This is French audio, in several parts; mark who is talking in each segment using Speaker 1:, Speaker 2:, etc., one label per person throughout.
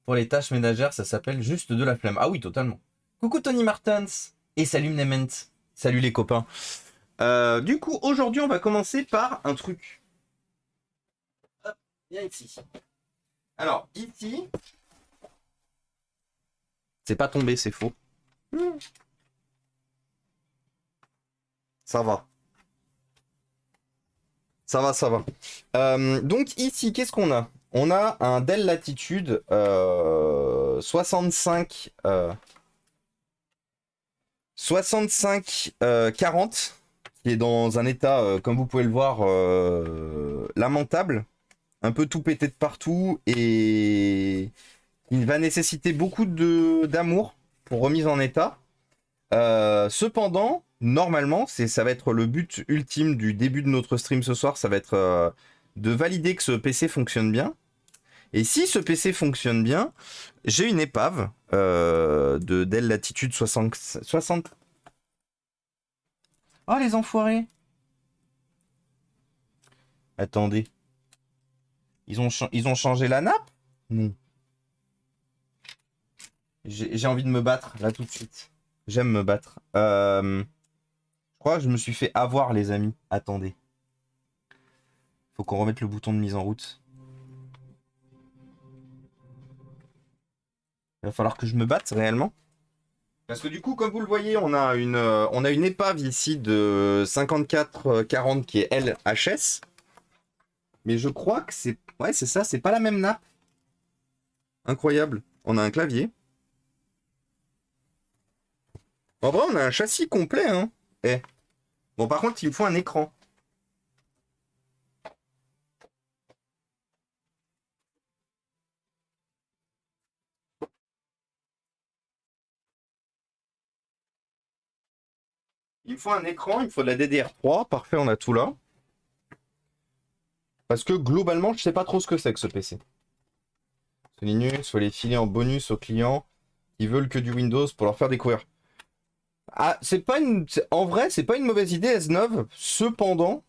Speaker 1: Pour les tâches ménagères, ça s'appelle juste de la flemme. Ah oui, totalement. Coucou Tony Martens et salut Mnement. Salut les copains. Du coup, aujourd'hui, on va commencer par un truc. Hop, viens ici. Alors, ici, c'est pas tombé, c'est faux. Ça va. Ça va, ça va. Donc ici, qu'est-ce qu'on a? On a un Dell Latitude 65 40 qui est dans un état, comme vous pouvez le voir, lamentable, un peu tout pété de partout et il va nécessiter beaucoup d'amour pour remise en état. Cependant, normalement, ça va être le but ultime du début de notre stream ce soir, ça va être de valider que ce PC fonctionne bien. Et si ce PC fonctionne bien, j'ai une épave de Dell Latitude 60. Oh les enfoirés! Attendez. Ils ont changé la nappe? Non. J'ai envie de me battre là tout de suite. J'aime me battre. Je crois que je me suis fait avoir les amis. Attendez. Faut qu'on remette le bouton de mise en route. Il va falloir que je me batte réellement. Parce que du coup, comme vous le voyez, on a une épave ici de 54-40 qui est LHS. Mais je crois que c'est... Ouais, c'est ça, c'est pas la même nappe. Incroyable. On a un clavier. En vrai, on a un châssis complet, hein. Eh. Bon, par contre, il me faut un écran. Il me faut un écran, il me faut de la DDR3. Parfait, on a tout là. Parce que globalement, je sais pas trop ce que c'est que ce PC. Ce Linux, faut les filer en bonus aux clients qui veulent que du Windows pour leur faire découvrir. Ah, c'est pas une... En vrai, c'est pas une mauvaise idée, S9. Cependant,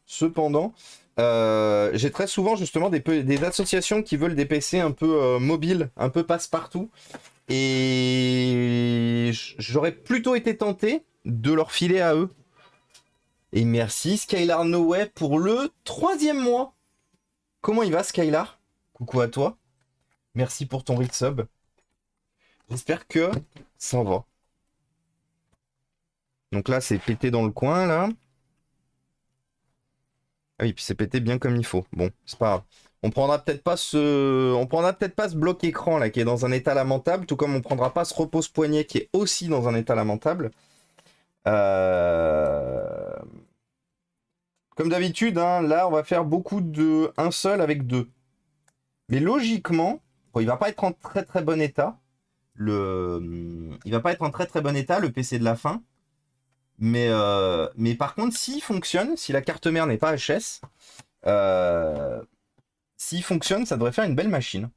Speaker 1: j'ai très souvent justement des associations qui veulent des PC un peu mobiles, un peu passe-partout. Et j'aurais plutôt été tenté de leur filer à eux. Et merci Skylar Noé pour le 3e mois. Comment il va Skylar? Coucou à toi. Merci pour ton resub. J'espère que ça va. Donc là, c'est pété dans le coin, là. Ah oui, puis c'est pété bien comme il faut. Bon, c'est pas grave. On prendra peut-être pas ce bloc écran là qui est dans un état lamentable, tout comme on prendra pas ce repose-poignet qui est aussi dans un état lamentable. Comme d'habitude, hein, là, on va faire beaucoup de un seul avec deux. Mais logiquement, bon, il va pas être en très très bon état. Il va pas être en très très bon état, le PC de la fin. Mais par contre, s'il fonctionne, si la carte mère n'est pas HS, s'il fonctionne, ça devrait faire une belle machine.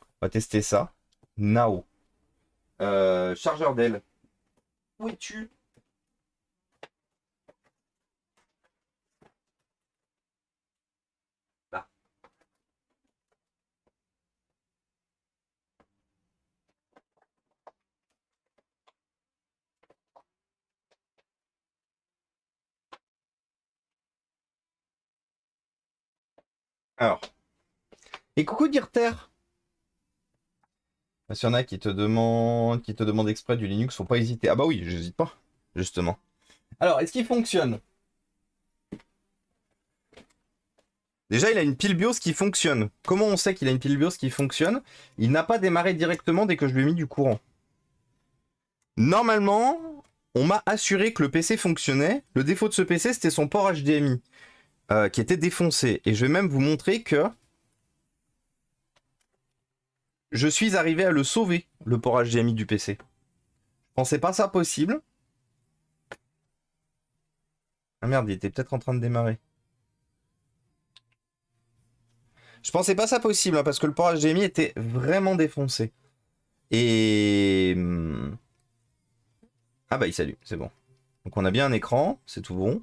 Speaker 1: On va tester ça. Now. Chargeur Dell. Où es-tu? Là. Alors. Et coucou Dirter. S'il y en a qui te demandent exprès du Linux, faut pas hésiter. Ah bah oui, j'hésite pas, justement. Alors, est-ce qu'il fonctionne? Déjà, il a une pile BIOS qui fonctionne. Comment on sait qu'il a une pile BIOS qui fonctionne? Il n'a pas démarré directement dès que je lui ai mis du courant. Normalement, on m'a assuré que le PC fonctionnait. Le défaut de ce PC, c'était son port HDMI qui était défoncé. Et je vais même vous montrer que je suis arrivé à le sauver, le port HDMI du PC. Je pensais pas ça possible. Ah merde, il était peut-être en train de démarrer. Je pensais pas ça possible, hein, parce que le port HDMI était vraiment défoncé. Et... Ah bah il s'allume, c'est bon. Donc on a bien un écran, c'est tout bon.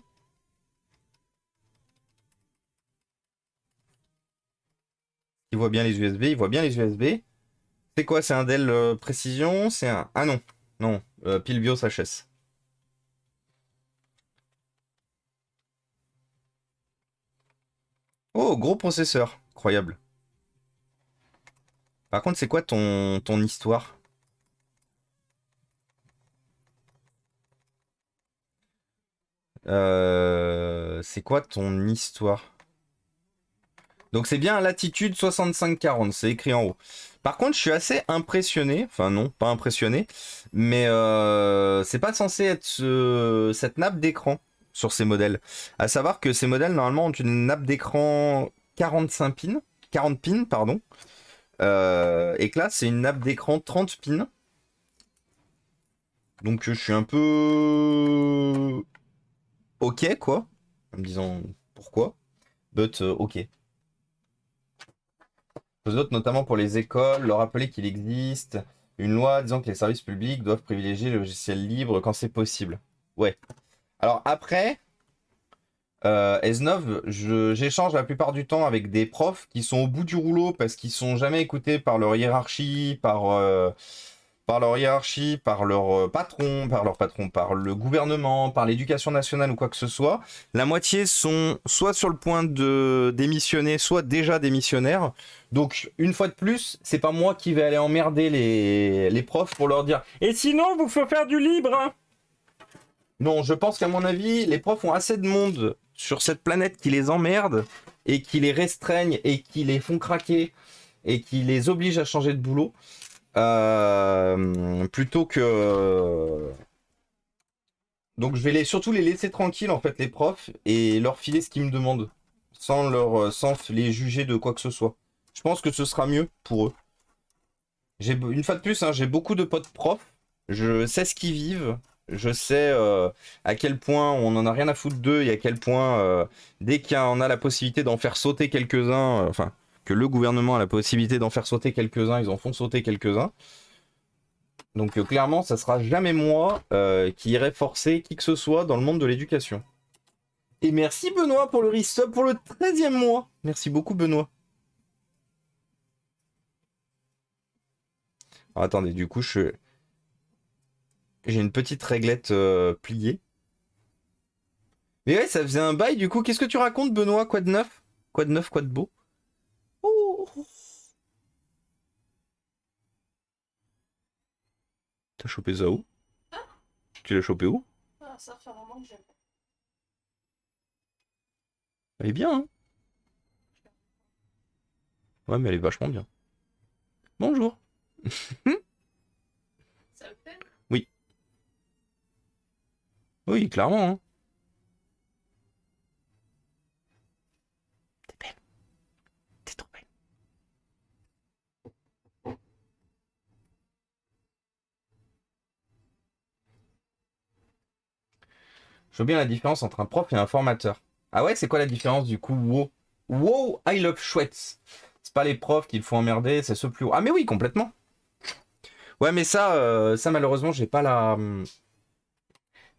Speaker 1: Il voit bien les USB, il voit bien les USB. C'est quoi? C'est un Dell Précision? C'est un... Ah non, non, pile BIOS HS. Oh, gros processeur. Incroyable. Par contre, c'est quoi ton histoire? C'est quoi ton histoire? Donc c'est bien Latitude 6540, c'est écrit en haut. Par contre, je suis assez impressionné, enfin non, pas impressionné, mais c'est pas censé être cette nappe d'écran sur ces modèles. À savoir que ces modèles, normalement, ont une nappe d'écran 45 pins, 40 pins, pardon. Et que là, c'est une nappe d'écran 30 pins. Donc je suis un peu... ok, quoi. En me disant pourquoi. But ok. Je note notamment pour les écoles, leur rappeler qu'il existe une loi disant que les services publics doivent privilégier le logiciel libre quand c'est possible. Ouais. Alors après, S9, j'échange la plupart du temps avec des profs qui sont au bout du rouleau parce qu'ils sont jamais écoutés par leur hiérarchie, par leur patron, par le gouvernement, par l'éducation nationale ou quoi que ce soit. La moitié sont soit sur le point de démissionner, soit déjà démissionnaires. Donc, une fois de plus, c'est pas moi qui vais aller emmerder les profs pour leur dire « Et sinon, vous faut faire du libre hein !» Non, je pense qu'à mon avis, les profs ont assez de monde sur cette planète qui les emmerde et qui les restreignent et qui les font craquer et qui les obligent à changer de boulot. Plutôt que... Donc je vais surtout les laisser tranquilles en fait les profs et leur filer ce qu'ils me demandent sans les juger de quoi que ce soit. Je pense que ce sera mieux pour eux. Une fois de plus, hein, j'ai beaucoup de potes profs. Je sais ce qu'ils vivent. Je sais à quel point on en a rien à foutre d'eux et à quel point dès qu'on a la possibilité d'en faire sauter quelques-uns, enfin que le gouvernement a la possibilité d'en faire sauter quelques-uns, ils en font sauter quelques-uns. Donc clairement, ça sera jamais moi qui irai forcer qui que ce soit dans le monde de l'éducation. Et merci Benoît pour le resub pour le 13e mois. Merci beaucoup Benoît. Alors, attendez, du coup, j'ai une petite réglette pliée. Mais ouais, ça faisait un bail, du coup. Qu'est-ce que tu racontes Benoît? Quoi de neuf? Quoi de neuf, quoi de beau? Oh. T'as chopé ça où? Tu l'as chopé où?
Speaker 2: Ah, ça fait un moment que j'aime.
Speaker 1: Elle est bien, hein? Ouais, mais elle est vachement bien. Bonjour.
Speaker 2: Ça le fait?
Speaker 1: Oui. Oui, clairement, hein. T'es belle. T'es trop belle. Je vois bien la différence entre un prof et un formateur. Ah ouais, c'est quoi la différence du coup? Wow. Wow, I love chouettes. C'est pas les profs qui le font emmerder, c'est ceux plus hauts. Ah mais oui, complètement. Ouais, mais ça malheureusement, j'ai pas la...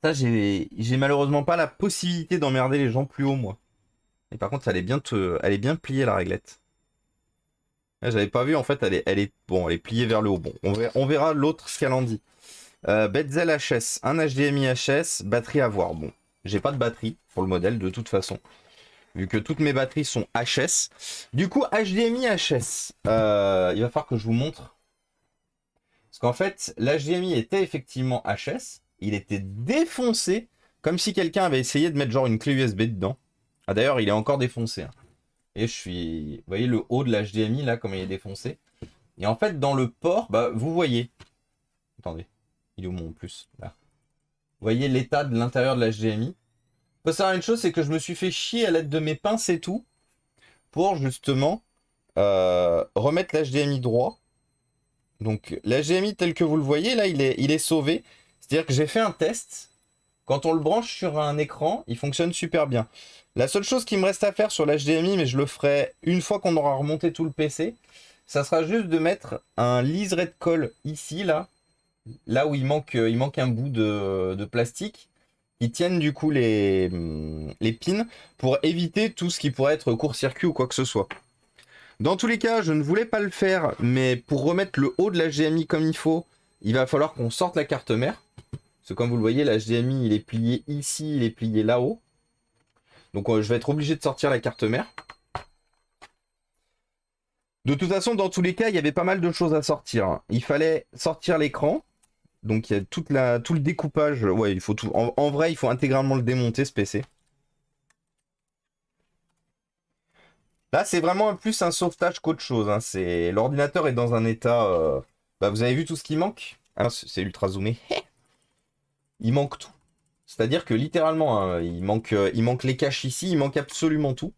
Speaker 1: Ça, j'ai malheureusement pas la possibilité d'emmerder les gens plus hauts, moi. Et par contre, elle est bien pliée, la réglette. Là, j'avais pas vu, en fait, bon, elle est pliée vers le haut. Bon, on verra l'autre ce qu'elle en dit. Betzel HS, un HDMI HS, batterie à voir. Bon, j'ai pas de batterie pour le modèle, de toute façon. Vu que toutes mes batteries sont HS. Du coup, HDMI HS. Il va falloir que je vous montre. Parce qu'en fait, l'HDMI était effectivement HS. Il était défoncé. Comme si quelqu'un avait essayé de mettre genre une clé USB dedans. Ah d'ailleurs, il est encore défoncé. Hein. Et vous voyez le haut de l'HDMI là, comme il est défoncé. Et en fait, dans le port, bah vous voyez. Attendez, il est où mon plus là. Vous voyez l'état de l'intérieur de l'HDMI. Faut savoir une chose, c'est que je me suis fait chier à l'aide de mes pinces et tout. Pour justement remettre l'HDMI droit. Donc l'HDMI tel que vous le voyez, là, il est sauvé. C'est-à-dire que j'ai fait un test. Quand on le branche sur un écran, il fonctionne super bien. La seule chose qui me reste à faire sur l'HDMI, mais je le ferai une fois qu'on aura remonté tout le PC, ça sera juste de mettre un liseré de colle ici, là où il manque un bout de plastique, qui tienne du coup les pins, pour éviter tout ce qui pourrait être court-circuit ou quoi que ce soit. Dans tous les cas, je ne voulais pas le faire, mais pour remettre le haut de la HDMI comme il faut, il va falloir qu'on sorte la carte mère. Parce que comme vous le voyez, la HDMI, il est plié ici, il est plié là-haut. Donc je vais être obligé de sortir la carte mère. De toute façon, dans tous les cas, il y avait pas mal de choses à sortir. Il fallait sortir l'écran. Donc il y a tout le découpage. Ouais, il faut tout. En vrai, il faut intégralement le démonter, ce PC. Là, c'est vraiment plus un sauvetage qu'autre chose. Hein. L'ordinateur est dans un état. Bah, vous avez vu tout ce qui manque? Hein, c'est ultra zoomé. Il manque tout. C'est-à-dire que littéralement, hein, il manque les caches ici, il manque absolument tout.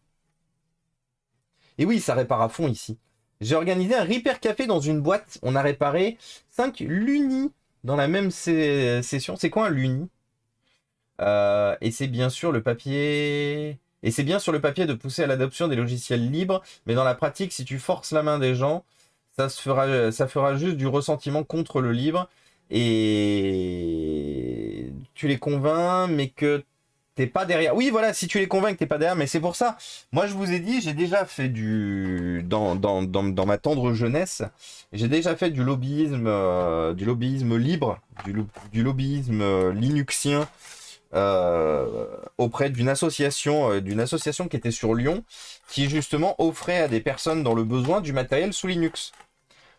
Speaker 1: Et oui, ça répare à fond ici. J'ai organisé un repair café dans une boîte. On a réparé 5 Luni dans la même session. C'est quoi un Luni? Et c'est bien sûr le papier. Et c'est bien sur le papier de pousser à l'adoption des logiciels libres, mais dans la pratique, si tu forces la main des gens, ça fera juste du ressentiment contre le libre. Et tu les convaincs, mais que t'es pas derrière. Oui, voilà, si tu les convaincs que t'es pas derrière, mais c'est pour ça. Moi, je vous ai dit, j'ai déjà fait dans ma tendre jeunesse, j'ai déjà fait du lobbyisme libre, du lobbyisme linuxien. Auprès d'une association qui était sur Lyon, qui justement offrait à des personnes dans le besoin du matériel sous Linux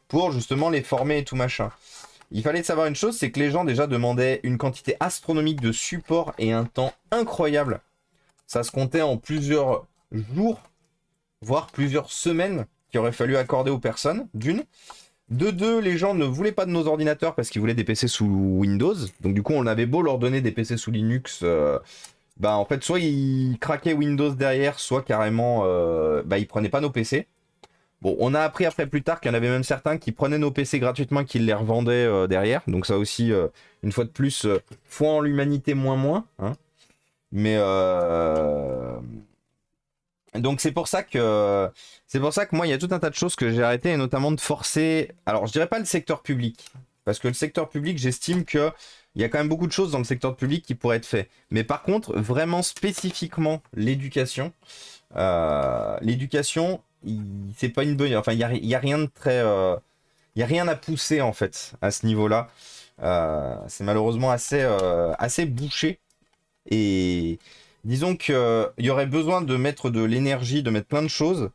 Speaker 1: pour justement les former et tout machin. Il fallait savoir une chose, c'est que les gens déjà demandaient une quantité astronomique de support et un temps incroyable. Ça se comptait en plusieurs jours, voire plusieurs semaines qu'il aurait fallu accorder aux personnes, d'une. De deux, les gens ne voulaient pas de nos ordinateurs parce qu'ils voulaient des PC sous Windows. Donc du coup, on avait beau leur donner des PC sous Linux, bah en fait, soit ils craquaient Windows derrière, soit carrément, bah ils prenaient pas nos PC. Bon, on a appris après plus tard qu'il y en avait même certains qui prenaient nos PC gratuitement et qui les revendaient derrière. Donc ça aussi, une fois de plus, foi en l'humanité moins. Hein. Mais donc c'est pour ça que moi il y a tout un tas de choses que j'ai arrêté et notamment de forcer. Alors je dirais pas le secteur public parce que le secteur public j'estime que il y a quand même beaucoup de choses dans le secteur public qui pourraient être faites. Mais par contre vraiment spécifiquement l'éducation, c'est pas une bonne. Enfin il y a rien de très, il y a rien à pousser en fait à ce niveau-là. C'est malheureusement assez bouché. Et disons qu'il y aurait besoin de mettre de l'énergie, de mettre plein de choses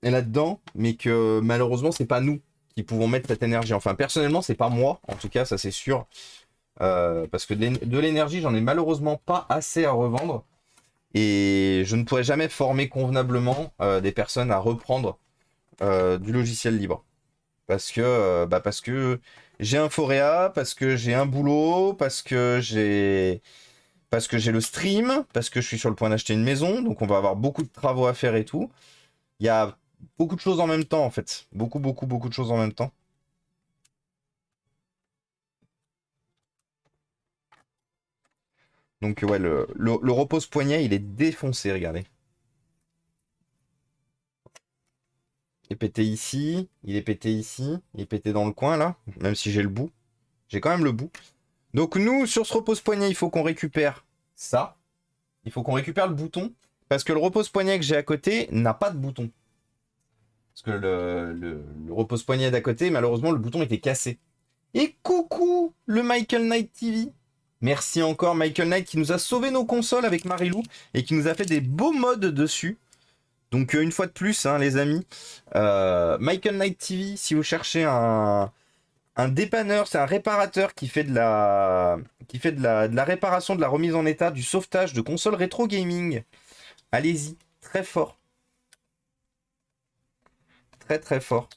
Speaker 1: là-dedans, mais que malheureusement, c'est pas nous qui pouvons mettre cette énergie. Enfin, personnellement, c'est pas moi, en tout cas, ça c'est sûr. Parce que de l'énergie, j'en ai malheureusement pas assez à revendre. Et je ne pourrais jamais former convenablement des personnes à reprendre du logiciel libre. Parce que j'ai un Foréa, parce que j'ai un boulot, parce que j'ai le stream, parce que je suis sur le point d'acheter une maison, donc on va avoir beaucoup de travaux à faire et tout. Il y a beaucoup de choses en même temps, en fait. Beaucoup de choses en même temps. Donc ouais, le repose-poignet, il est défoncé, regardez. Il est pété ici, il est pété ici, il est pété dans le coin, là, même si j'ai le bout. J'ai quand même le bout. Donc nous, sur ce repose-poignet, il faut qu'on récupère ça. Il faut qu'on récupère le bouton, parce que le repose-poignet que j'ai à côté n'a pas de bouton. Parce que le repose-poignet d'à côté, malheureusement, le bouton était cassé. Et coucou, le Michael Knight TV. Merci encore Michael Knight qui nous a sauvé nos consoles avec Marilou et qui nous a fait des beaux mods dessus. Donc une fois de plus, hein, les amis, Michael Knight TV, si vous cherchez un dépanneur, c'est un réparateur qui fait de la réparation, de la remise en état, du sauvetage de consoles rétro gaming. Allez-y, très fort. Très très fort.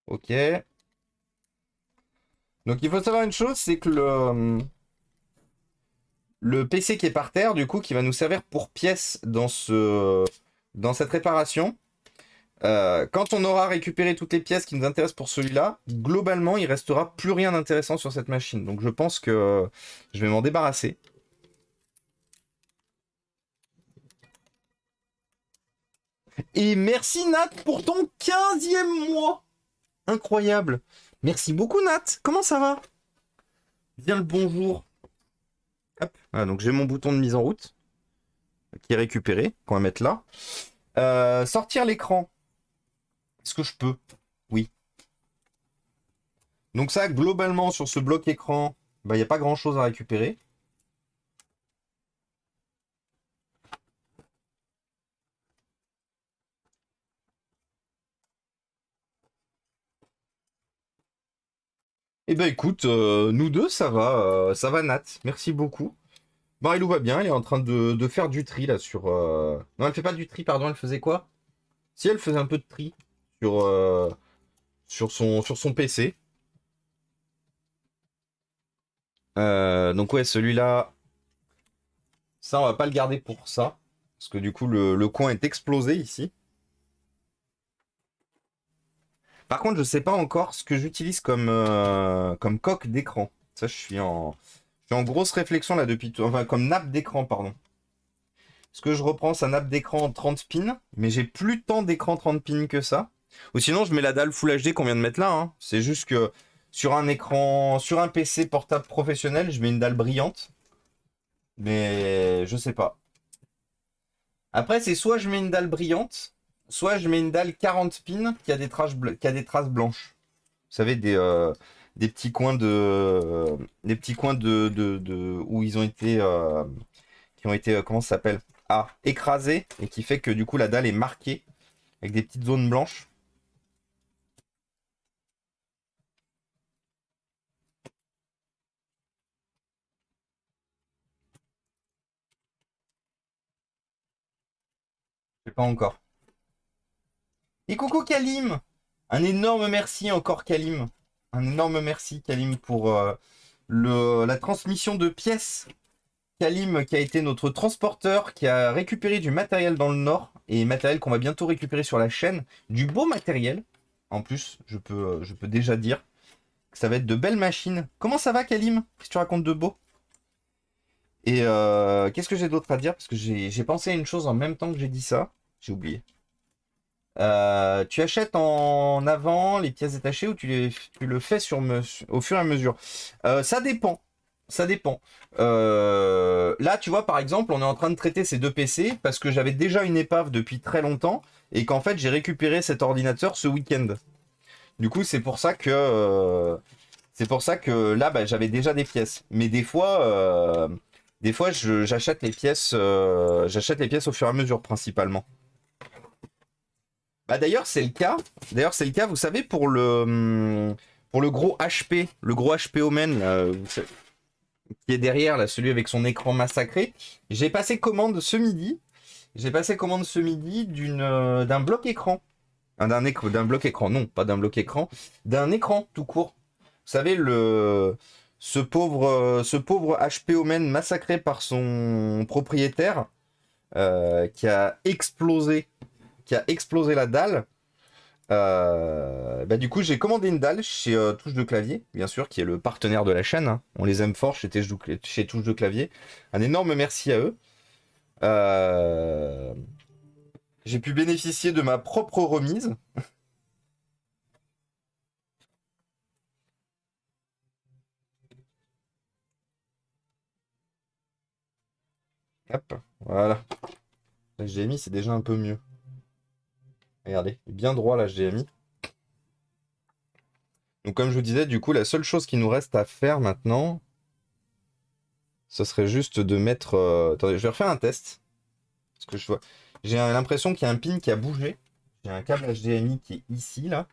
Speaker 1: Ok. Donc il faut savoir une chose, c'est que le PC qui est par terre, du coup, qui va nous servir pour pièce dans cette réparation, quand on aura récupéré toutes les pièces qui nous intéressent pour celui-là, globalement, il restera plus rien d'intéressant sur cette machine. Donc je pense que je vais m'en débarrasser. Et merci Nat pour ton 15e mois. Incroyable. Merci beaucoup Nat. Comment ça va? Bien le bonjour. Hop. Ah, donc j'ai mon bouton de mise en route qui est récupéré, qu'on va mettre là. Sortir l'écran. Est-ce que je peux? Oui. Donc ça, globalement, sur ce bloc écran, il n'y a pas grand-chose à récupérer. Eh ben écoute, nous deux, ça va Nat. Merci beaucoup. Marilou va bien, elle est en train de faire du tri là sur... Non, elle fait pas du tri, pardon, elle faisait quoi? Si, elle faisait un peu de tri sur, sur son PC. Donc ouais, celui-là, ça, on va pas le garder pour ça. Parce que du coup, le coin est explosé ici. Par contre, je sais pas encore ce que j'utilise comme coque d'écran. Ça, je suis en grosse réflexion là depuis... Enfin, comme nappe d'écran, pardon. Est-ce que je reprends sa nappe d'écran 30 pins? Mais j'ai plus tant d'écran 30 pins que ça. Ou sinon, je mets la dalle Full HD qu'on vient de mettre là. Hein. C'est juste que sur un écran, sur un PC portable professionnel, je mets une dalle brillante. Mais je sais pas. Après, c'est soit je mets une dalle brillante, soit je mets une dalle 40 pins qui a des traces blanches. Vous savez, des petits coins où ils ont été, qui ont été, comment ça s'appelle? Ah, écrasés, et qui fait que du coup la dalle est marquée avec des petites zones blanches. Je sais pas encore. Et coucou Kalim! Un énorme merci encore Kalim. Un énorme merci Kalim pour la transmission de pièces. Kalim qui a été notre transporteur, qui a récupéré du matériel dans le nord, et matériel qu'on va bientôt récupérer sur la chaîne. Du beau matériel. En plus, je peux déjà dire que ça va être de belles machines. Comment ça va Kalim? Qu'est-ce que tu racontes de beau? Et qu'est-ce que j'ai d'autre à dire? Parce que j'ai pensé à une chose en même temps que j'ai dit ça. J'ai oublié. Tu achètes en avant les pièces détachées ou tu le fais au fur et à mesure? Ça dépend. Ça dépend. Là, tu vois, par exemple, on est en train de traiter ces deux PC parce que j'avais déjà une épave depuis très longtemps et qu'en fait, j'ai récupéré cet ordinateur ce week-end. Du coup, c'est pour ça que là, bah, j'avais déjà des pièces. Mais des fois, j'achète les pièces au fur et à mesure, principalement. Bah d'ailleurs, c'est le cas. D'ailleurs, c'est le cas, vous savez, pour le gros HP, le gros HP Omen, là, qui est derrière, là, celui avec son écran massacré. J'ai passé commande ce midi. D'un bloc écran. D'un bloc écran, non, pas d'un bloc écran. D'un écran tout court. Vous savez, ce pauvre HP Omen massacré par son propriétaire, qui a explosé la dalle. Bah du coup, j'ai commandé une dalle chez Touche de Clavier, bien sûr, qui est le partenaire de la chaîne. Hein. On les aime fort chez Touche de Clavier. Un énorme merci à eux. J'ai pu bénéficier de ma propre remise. Hop, voilà. L'HDMI, c'est déjà un peu mieux. Regardez, bien droit l'HDMI. Donc comme je vous disais, du coup, la seule chose qui nous reste à faire maintenant, ce serait juste de mettre... Attendez, je vais refaire un test. Parce que j'ai l'impression qu'il y a un pin qui a bougé. J'ai un câble HDMI qui est ici, là.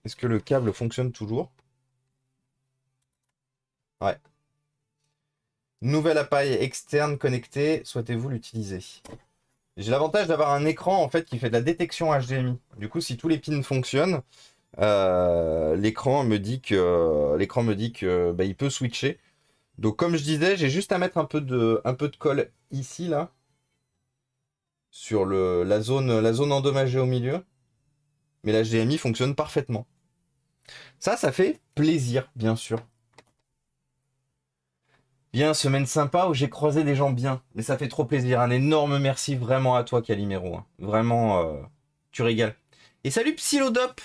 Speaker 1: Est-ce que le câble fonctionne toujours? Ouais. Nouvel appareil externe connecté, souhaitez-vous l'utiliser? J'ai l'avantage d'avoir un écran en fait qui fait de la détection HDMI. Du coup, si tous les pins fonctionnent, l'écran me dit que bah, il peut switcher. Donc comme je disais, j'ai juste à mettre un peu de colle ici là sur la zone endommagée au milieu. Mais l'HDMI fonctionne parfaitement. Ça fait plaisir, bien sûr. Bien, semaine sympa où j'ai croisé des gens bien. Mais ça fait trop plaisir. Un énorme merci vraiment à toi, Calimero. Hein. Vraiment, tu régales. Et salut Psylodop.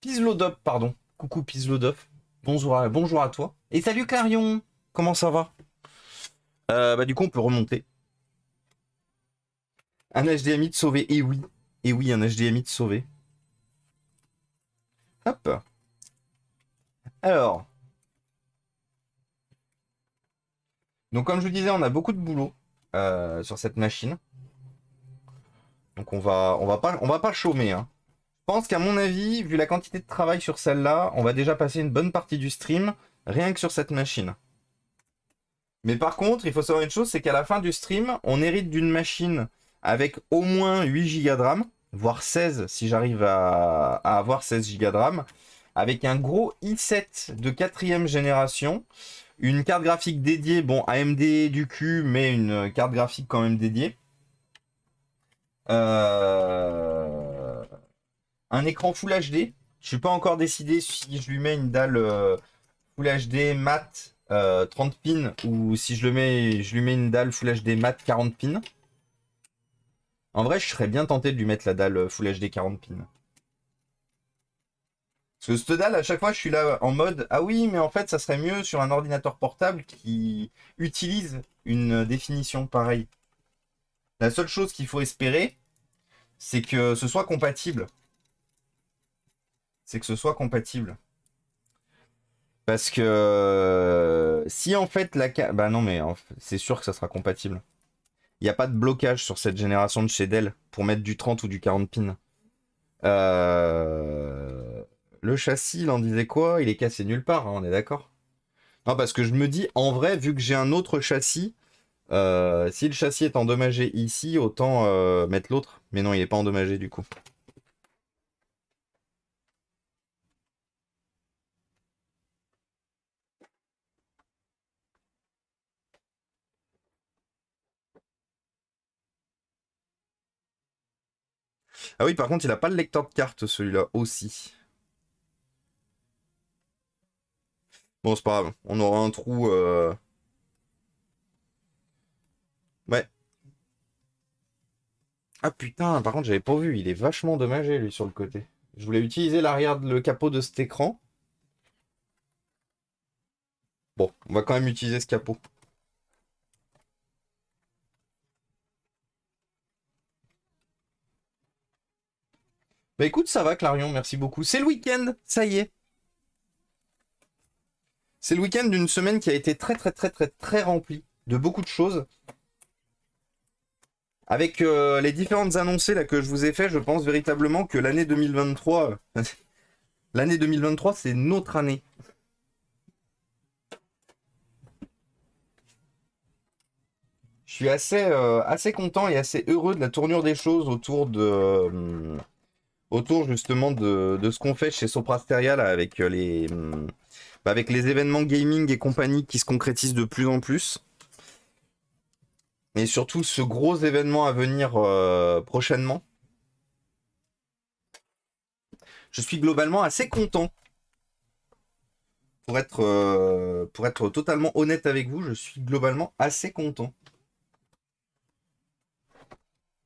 Speaker 1: Pislodop, pardon. Coucou Pislodop. Bonjour à toi. Et salut Clarion. Comment ça va? Bah du coup, on peut remonter. Un HDMI de sauvé. Et oui. Et oui, un HDMI de sauvé. Hop. Alors. Donc comme je vous disais, on a beaucoup de boulot sur cette machine. Donc on va pas chômer. Hein. Je pense qu'à mon avis, vu la quantité de travail sur celle-là, on va déjà passer une bonne partie du stream rien que sur cette machine. Mais par contre, il faut savoir une chose, c'est qu'à la fin du stream, on hérite d'une machine avec au moins 8 Go de RAM, voire 16 si j'arrive à avoir 16 Go de RAM, avec un gros i7 de 4ème génération, une carte graphique dédiée, bon AMD du cul, mais une carte graphique quand même dédiée. Un écran Full HD. Je suis pas encore décidé si je lui mets une dalle Full HD mat 30 pins ou si je lui mets une dalle Full HD mat 40 pins. En vrai, je serais bien tenté de lui mettre la dalle Full HD 40 pins. Parce que cette dalle, à chaque fois, je suis là en mode ah oui, mais en fait, ça serait mieux sur un ordinateur portable qui utilise une définition pareille. La seule chose qu'il faut espérer, c'est que ce soit compatible. Parce que si en fait bah non, mais c'est sûr que ça sera compatible. Il n'y a pas de blocage sur cette génération de chez Dell pour mettre du 30 ou du 40 pins. Le châssis, il en disait quoi? Il est cassé nulle part, hein, on est d'accord? Non, parce que je me dis, en vrai, vu que j'ai un autre châssis, si le châssis est endommagé ici, autant mettre l'autre. Mais non, il n'est pas endommagé du coup. Ah oui, par contre, il a pas le lecteur de carte, celui-là, aussi. Bon, c'est pas grave. On aura un trou... Ouais. Ah putain, par contre, j'avais pas vu. Il est vachement endommagé, lui, sur le côté. Je voulais utiliser le capot de cet écran. Bon, on va quand même utiliser ce capot. Bah écoute, ça va, Clarion, merci beaucoup. C'est le week-end, ça y est. C'est le week-end d'une semaine qui a été très très très très très remplie de beaucoup de choses. Avec les différentes annoncées là, que je vous ai fait, je pense véritablement que l'année 2023... l'année 2023, c'est notre année. Je suis assez content et assez heureux de la tournure des choses autour justement de ce qu'on fait chez Soprasteria là, avec avec les événements gaming et compagnie qui se concrétisent de plus en plus. Et surtout ce gros événement à venir prochainement. Je suis globalement assez content. Pour être totalement honnête avec vous, je suis globalement assez content.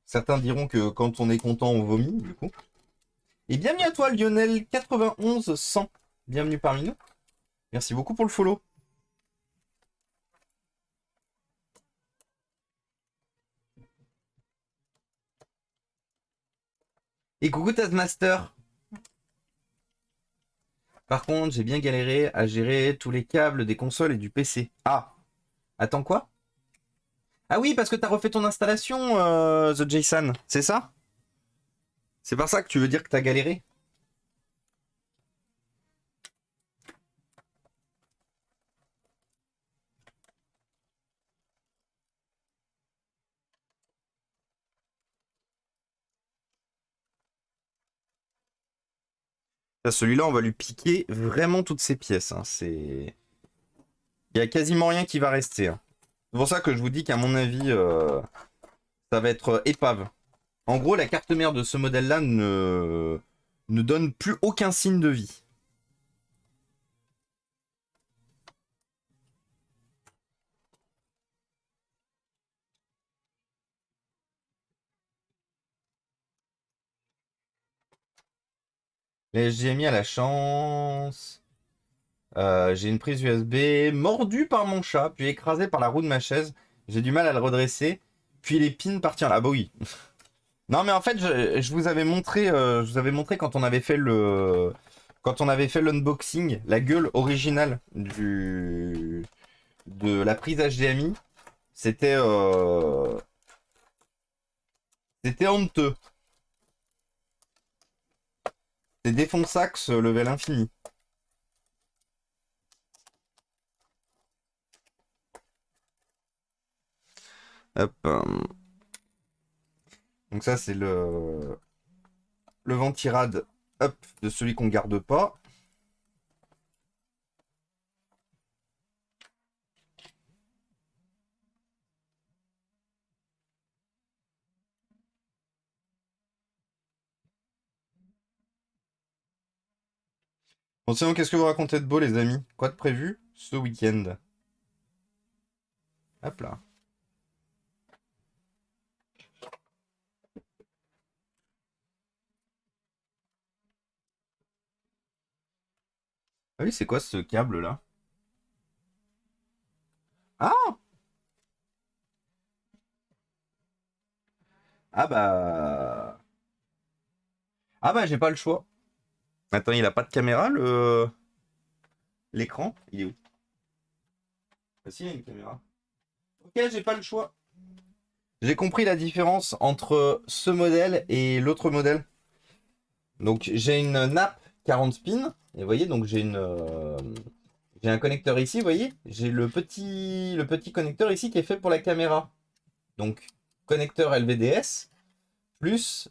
Speaker 1: Certains diront que quand on est content, on vomit, du coup. Et bienvenue à toi, Lionel 91 100. Bienvenue parmi nous. Merci beaucoup pour le follow. Et coucou Tazmaster. Par contre, j'ai bien galéré à gérer tous les câbles des consoles et du PC. Ah, attends quoi? Ah oui, parce que t'as refait ton installation, The Jason, c'est ça? C'est par ça que tu veux dire que t'as galéré? Celui-là, on va lui piquer vraiment toutes ses pièces. Hein. Il y a quasiment rien qui va rester. Hein. C'est pour ça que je vous dis qu'à mon avis, ça va être épave. En gros, la carte mère de ce modèle-là ne donne plus aucun signe de vie. Les HDMI à la chance. J'ai une prise USB mordue par mon chat, puis écrasée par la roue de ma chaise. J'ai du mal à le redresser. Puis les pins partirent. Ah bah oui. Non mais en fait, je vous avais montré quand on avait fait quand on avait fait l'unboxing, la gueule originale de la prise HDMI. C'était c'était honteux. C'était défonçax level infini. Hop. Donc ça c'est le ventirad, hop, de celui qu'on garde pas. Bon sinon qu'est-ce que vous racontez de beau les amis? Quoi de prévu ce week-end? Hop là. Ah oui, c'est quoi ce câble là? Ah! Ah bah. Ah bah j'ai pas le choix. Attends, il a pas de caméra l'écran? Il est où? Ah si, il y a une caméra. Ok, j'ai pas le choix. J'ai compris la différence entre ce modèle et l'autre modèle. Donc j'ai une nappe 40 pins. Et vous voyez, donc j'ai un connecteur ici, vous voyez. J'ai le petit connecteur ici qui est fait pour la caméra. Donc connecteur LVDS plus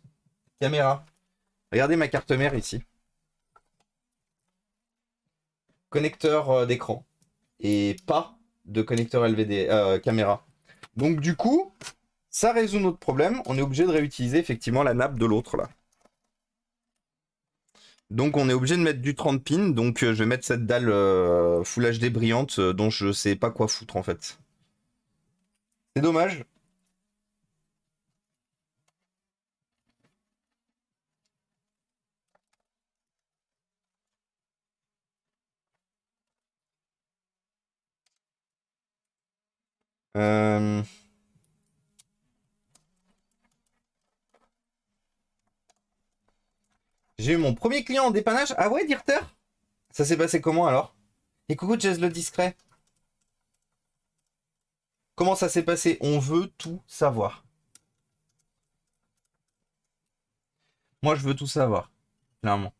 Speaker 1: caméra. Regardez ma carte mère ici. Connecteur d'écran. Et pas de connecteur LVD caméra. Donc du coup, ça résout notre problème. On est obligé de réutiliser effectivement la nappe de l'autre là. Donc on est obligé de mettre du 30 pins. Donc je vais mettre cette dalle Full HD brillante dont je sais pas quoi foutre en fait. C'est dommage. Euh, J'ai eu mon premier client en dépannage. Ah ouais, Dirter? Ça s'est passé comment alors? Et coucou Jazz le discret. Comment ça s'est passé? On veut tout savoir. Moi je veux tout savoir. Clairement.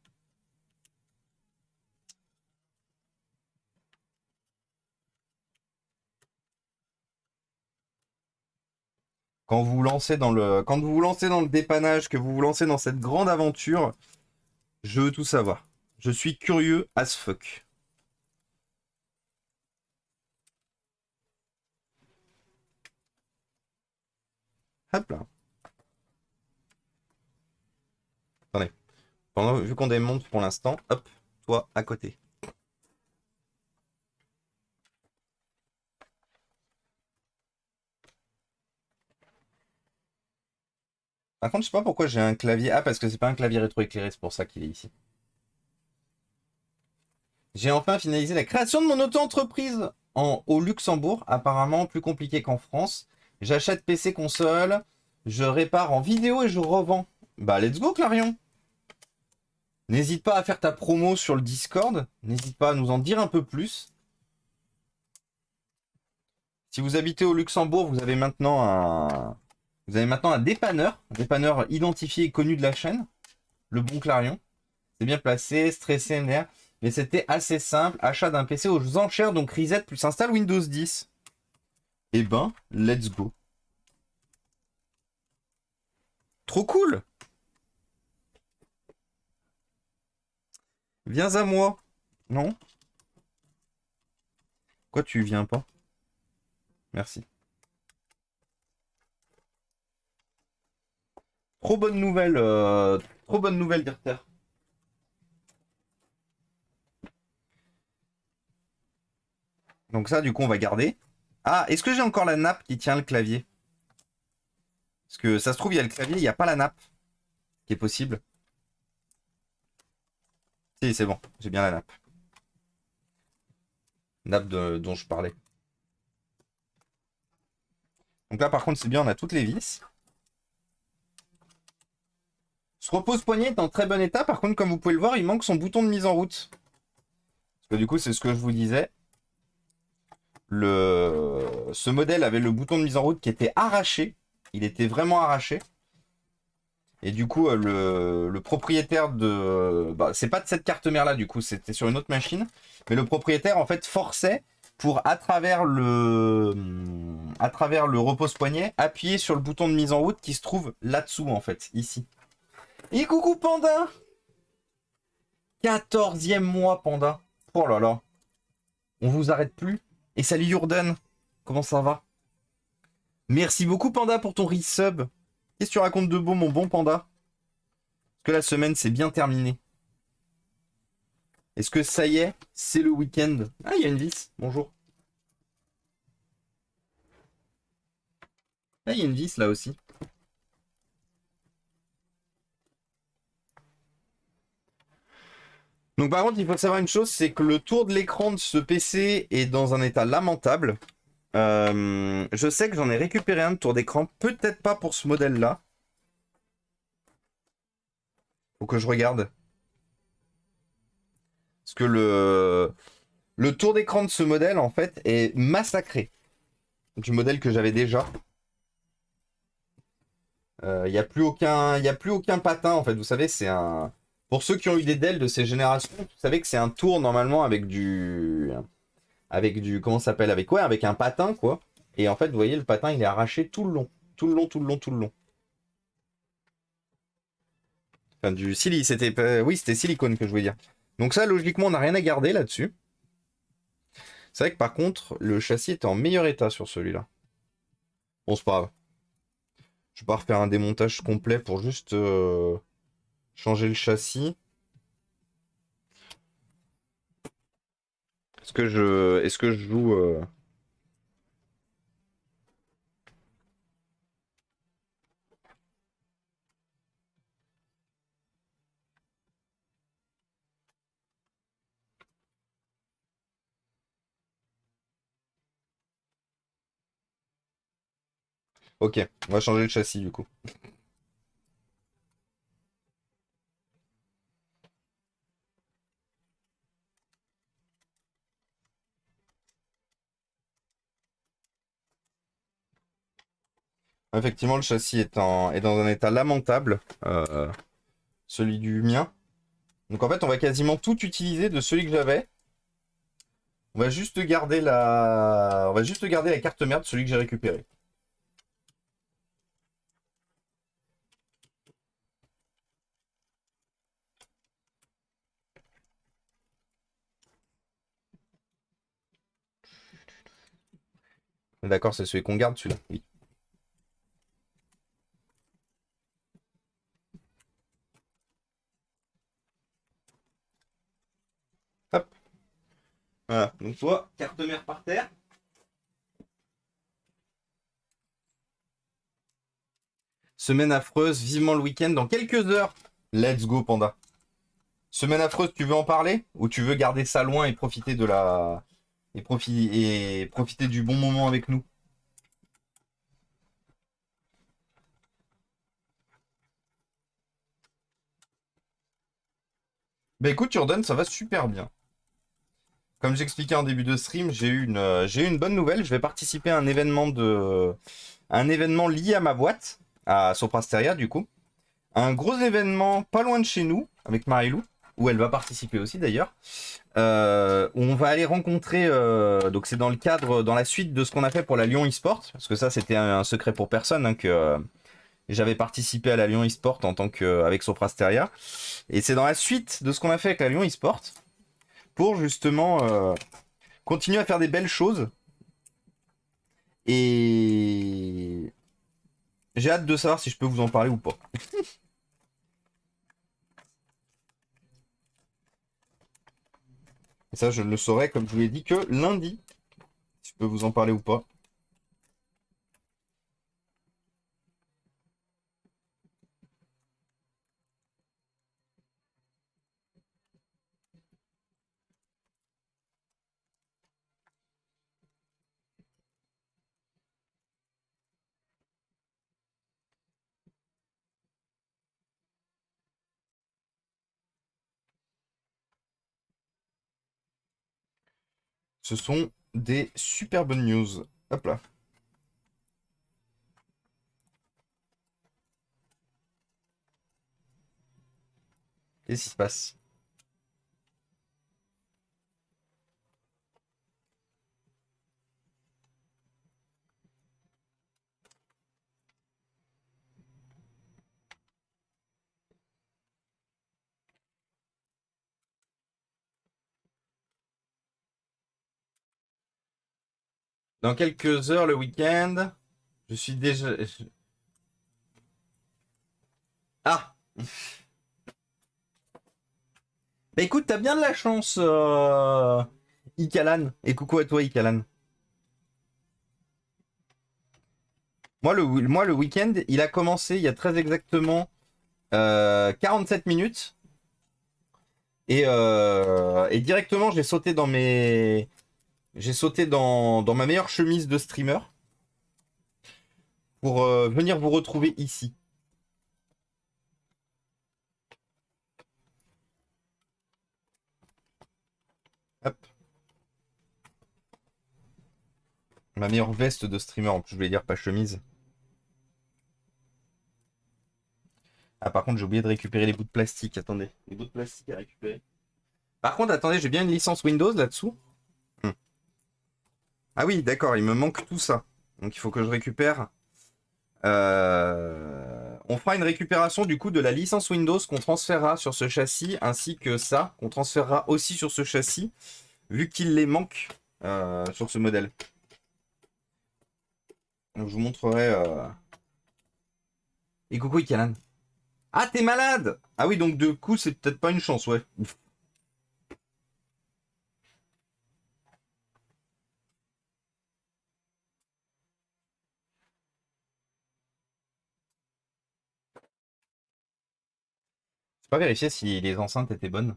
Speaker 1: Quand vous vous lancez quand vous vous lancez dans le dépannage, que vous vous lancez dans cette grande aventure, je veux tout savoir. Je suis curieux as fuck. Hop là. Attendez. Vu qu'on démonte pour l'instant, hop, toi à côté. Par contre, je sais pas pourquoi j'ai un clavier. Ah, parce que c'est pas un clavier rétroéclairé, c'est pour ça qu'il est ici. J'ai enfin finalisé la création de mon auto-entreprise au Luxembourg, apparemment plus compliqué qu'en France. J'achète PC console, je répare en vidéo et je revends. Bah let's go Clarion. N'hésite pas à faire ta promo sur le Discord, n'hésite pas à nous en dire un peu plus. Si vous habitez au Luxembourg, vous avez maintenant un dépanneur identifié et connu de la chaîne, le Bon Clarion. C'est bien placé, stressé, MDR. Mais c'était assez simple. Achat d'un PC aux enchères, donc reset plus installe Windows 10. Eh ben, let's go. Trop cool. Viens à moi. Non? Pourquoi tu viens pas? Merci. Trop bonne nouvelle, Dirter. Donc ça, du coup, on va garder. Ah, est-ce que j'ai encore la nappe qui tient le clavier? Parce que ça se trouve, il y a le clavier, il n'y a pas la nappe qui est possible. Si, c'est bon, j'ai bien la nappe. Dont je parlais. Donc là, par contre, c'est bien, on a toutes les vis. Ce repose-poignet est en très bon état. Par contre, comme vous pouvez le voir, il manque son bouton de mise en route. Parce que du coup, c'est ce que je vous disais. Ce modèle avait le bouton de mise en route qui était arraché. Il était vraiment arraché. Et du coup, le propriétaire de... Bah, c'est pas de cette carte mère là, du coup, c'était sur une autre machine. Mais le propriétaire, en fait, forçait pour, à travers le repose-poignet, appuyer sur le bouton de mise en route qui se trouve là-dessous, en fait, ici. Et coucou Panda! 14e mois, Panda. Oh là là. On vous arrête plus. Et salut Jordan. Comment ça va? Merci beaucoup, Panda, pour ton resub. Qu'est-ce que tu racontes de beau, mon bon Panda? Est-ce que la semaine s'est bien terminée? Est-ce que ça y est, c'est le week-end? Ah, il y a une vis. Bonjour. Ah, il y a une vis là aussi. Donc par contre, il faut savoir une chose, c'est que le tour de l'écran de ce PC est dans un état lamentable. Je sais que j'en ai récupéré un de tour d'écran, peut-être pas pour ce modèle-là. Faut que je regarde. Parce que le tour d'écran de ce modèle, en fait, est massacré. Du modèle que j'avais déjà. Il n'y a plus aucun patin, en fait. Vous savez, c'est un... Pour ceux qui ont eu des Dell de ces générations, vous savez que c'est un tour, normalement, avec du... Comment ça s'appelle? Avec quoi? Avec un patin, quoi. Et en fait, vous voyez, le patin, il est arraché tout le long. Tout le long, tout le long, tout le long. Enfin, du sili, oui, c'était silicone que je voulais dire. Donc ça, logiquement, on n'a rien à garder là-dessus. C'est vrai que par contre, le châssis est en meilleur état sur celui-là. Bon, c'est pas grave. Je vais pas refaire un démontage complet pour juste changer le châssis. Est-ce que je joue Ok, on va changer le châssis du coup. Effectivement, le châssis est dans un état lamentable, celui du mien. Donc en fait, on va quasiment tout utiliser de celui que j'avais. On va juste garder la carte mère de celui que j'ai récupéré. D'accord, c'est celui qu'on garde, celui-là. Oui. Hop. Voilà. Donc toi, carte mère par terre. Semaine affreuse, vivement le week-end dans quelques heures. Let's go, Panda. Semaine affreuse, tu veux en parler? Ou tu veux garder ça loin et profiter de la... et profiter du bon moment avec nous? Bah écoute, Jordan, ça va super bien. Comme j'expliquais en début de stream, j'ai eu une bonne nouvelle. Je vais participer à un événement lié à ma boîte, à Soprasteria du coup. Un gros événement pas loin de chez nous, avec Marilou, où elle va participer aussi d'ailleurs. Où on va aller rencontrer, donc c'est dans la suite de ce qu'on a fait pour la Lyon eSport, parce que ça c'était un secret pour personne, hein, que j'avais participé à la Lyon eSport en tant qu'avec Soprasteria. Et c'est dans la suite de ce qu'on a fait avec la Lyon eSport, pour justement continuer à faire des belles choses. Et j'ai hâte de savoir si je peux vous en parler ou pas. Et ça, je ne le saurai, comme je vous l'ai dit, que lundi. Si je peux vous en parler ou pas. Ce sont des super bonnes news. Hop là. Qu'est-ce qui se passe? Dans quelques heures, le week-end, je suis déjà... Ah! Bah écoute, t'as bien de la chance, Ikalan. Et coucou à toi, Ikalan. Moi, le week-end, il a commencé il y a très exactement 47 minutes. Et directement, j'ai sauté dans mes... J'ai sauté dans ma meilleure chemise de streamer pour venir vous retrouver ici. Hop. Ma meilleure veste de streamer, en plus je voulais dire pas chemise. Ah par contre j'ai oublié de récupérer les bouts de plastique, attendez. Les bouts de plastique à récupérer. Par contre attendez, j'ai bien une licence Windows là-dessous. Ah oui d'accord, il me manque tout ça. Donc il faut que je récupère. On fera une récupération du coup de la licence Windows qu'on transférera sur ce châssis, ainsi que ça, qu'on transférera aussi sur ce châssis, vu qu'il les manque sur ce modèle. Donc je vous montrerai. Et coucou Ikalan. Ah t'es malade! Ah oui donc du coup c'est peut-être pas une chance, ouais. J'ai pas vérifié si les enceintes étaient bonnes.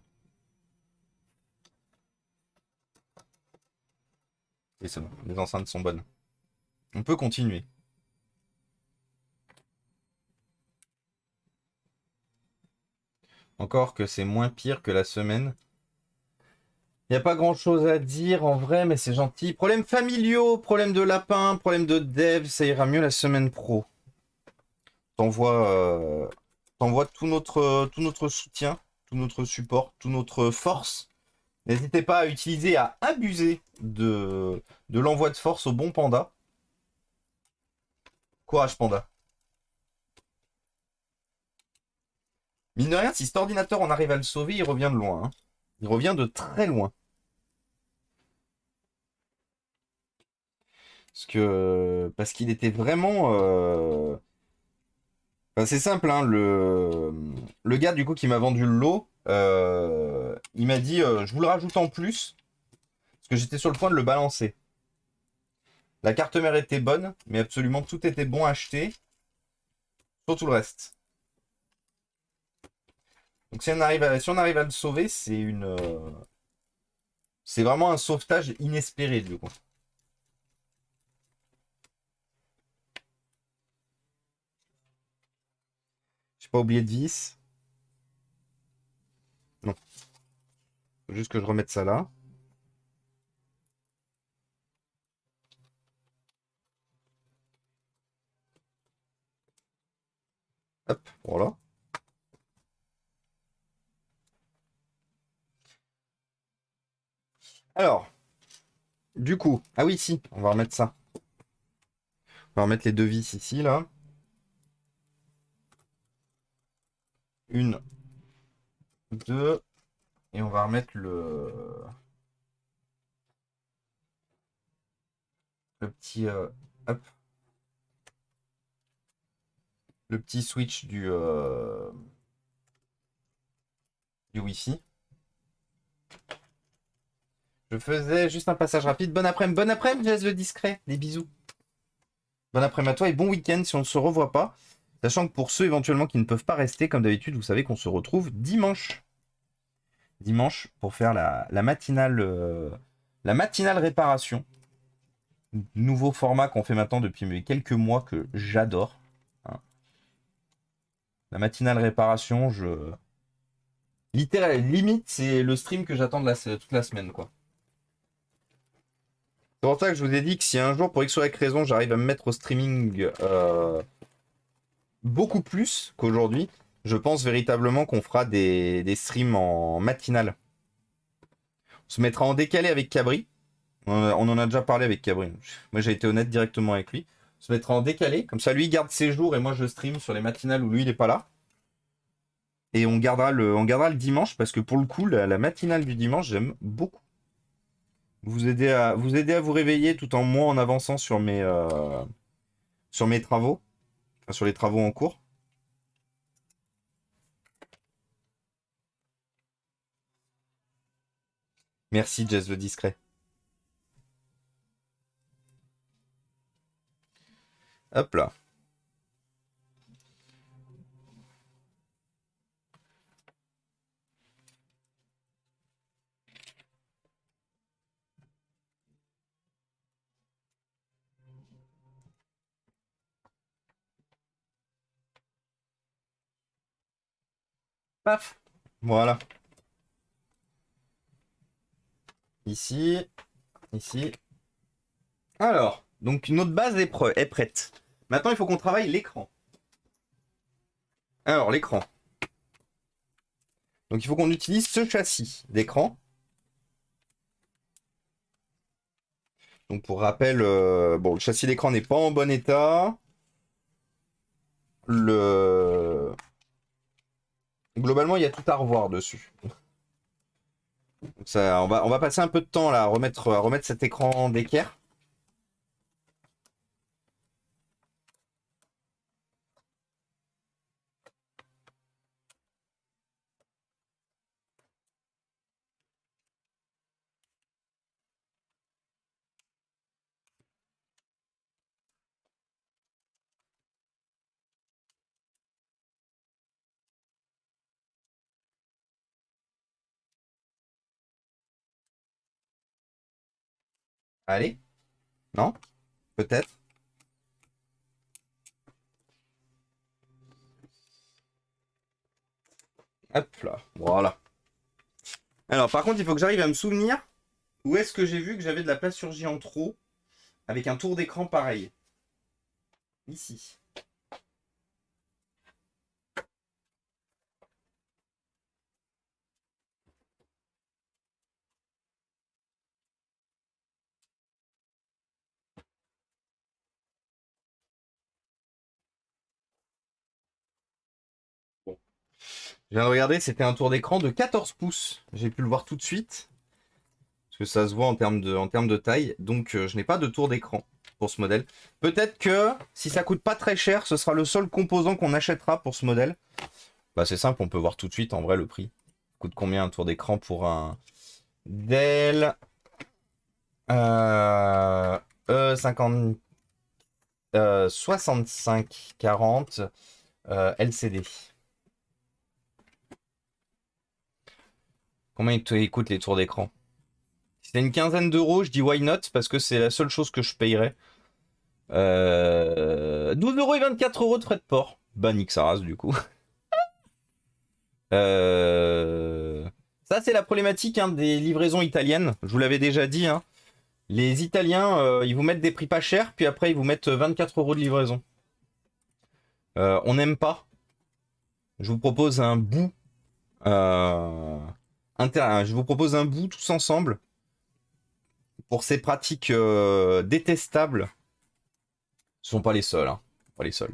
Speaker 1: Et c'est bon, les enceintes sont bonnes. On peut continuer. Encore que c'est moins pire que la semaine. Il n'y a pas grand chose à dire en vrai, mais c'est gentil. Problèmes familiaux, problème de lapin, problème de dev, ça ira mieux la semaine pro. T'envoies tout notre soutien, tout notre support, toute notre force. N'hésitez pas à utiliser, à abuser de l'envoi de force au bon panda. Courage panda. Mine de rien, si cet ordinateur on arrive à le sauver, il revient de loin. Hein. Il revient de très loin. Parce qu'il était vraiment. Enfin, c'est simple, hein, le gars du coup qui m'a vendu le lot, il m'a dit je vous le rajoute en plus, parce que j'étais sur le point de le balancer. La carte mère était bonne, mais absolument tout était bon à acheter, sur tout le reste. Donc si on arrive à le sauver, c'est vraiment un sauvetage inespéré du coup. J'ai pas oublié de vis. Non. Faut juste que je remette ça là. Hop, voilà. Alors, du coup, ah oui, si, on va remettre ça. On va remettre les deux vis ici, là. Une, deux, et on va remettre le petit, hop, le petit switch du Wi-Fi. Je faisais juste un passage rapide. Bon après-midi, Jess le discret. Des bisous. Bon après-midi à toi et bon week-end si on ne se revoit pas. Sachant que pour ceux éventuellement qui ne peuvent pas rester, comme d'habitude, vous savez qu'on se retrouve dimanche. Dimanche pour faire la matinale réparation. Nouveau format qu'on fait maintenant depuis quelques mois que j'adore. Hein. La matinale réparation, limite, c'est le stream que j'attends toute la semaine, quoi. C'est pour ça que je vous ai dit que si un jour, pour X ou Y raison, j'arrive à me mettre au streaming beaucoup plus qu'aujourd'hui, je pense véritablement qu'on fera des streams en matinale. On se mettra en décalé avec Cabri. On en a déjà parlé avec Cabri. Moi, j'ai été honnête directement avec lui. On se mettra en décalé. Comme ça, lui, il garde ses jours et moi, je stream sur les matinales où lui, il n'est pas là. Et on gardera le dimanche parce que pour le coup, la matinale du dimanche, j'aime beaucoup. Vous aider à vous réveiller tout en moi en avançant sur mes travaux. Enfin, sur les travaux en cours. Merci, Jess le discret. Hop là. Paf. Voilà. Ici. Ici. Alors, donc notre base est prête. Maintenant, il faut qu'on travaille l'écran. Alors, l'écran. Donc, il faut qu'on utilise ce châssis d'écran. Donc, pour rappel, bon, le châssis d'écran n'est pas en bon état. Globalement, il y a tout à revoir dessus. Donc ça, on va passer un peu de temps là à remettre cet écran d'équerre. Allez, non? Peut-être. Hop là, voilà. Alors, par contre, il faut que j'arrive à me souvenir où est-ce que j'ai vu que j'avais de la plasturgie en trop avec un tour d'écran pareil. Ici. Bon. Je viens de regarder, c'était un tour d'écran de 14 pouces. J'ai pu le voir tout de suite. Parce que ça se voit en termes de taille. Donc, je n'ai pas de tour d'écran pour ce modèle. Peut-être que si ça coûte pas très cher, ce sera le seul composant qu'on achètera pour ce modèle. Bah, c'est simple, on peut voir tout de suite en vrai le prix. Coûte combien un tour d'écran pour un Dell E50 6540 LCD. Combien il coûte les tours d'écran? Si c'est une quinzaine d'euros, je dis why not, parce que c'est la seule chose que je payerais. 12 euros et 24 euros de frais de port. Bah, nique sa race, du coup. Ça, c'est la problématique hein, des livraisons italiennes. Je vous l'avais déjà dit. Hein. Les Italiens, ils vous mettent des prix pas chers, puis après, ils vous mettent 24 euros de livraison. On n'aime pas. Je vous propose un bout. Je vous propose un bout tous ensemble pour ces pratiques détestables. Ce sont pas les seuls. Hein. Pas les seuls.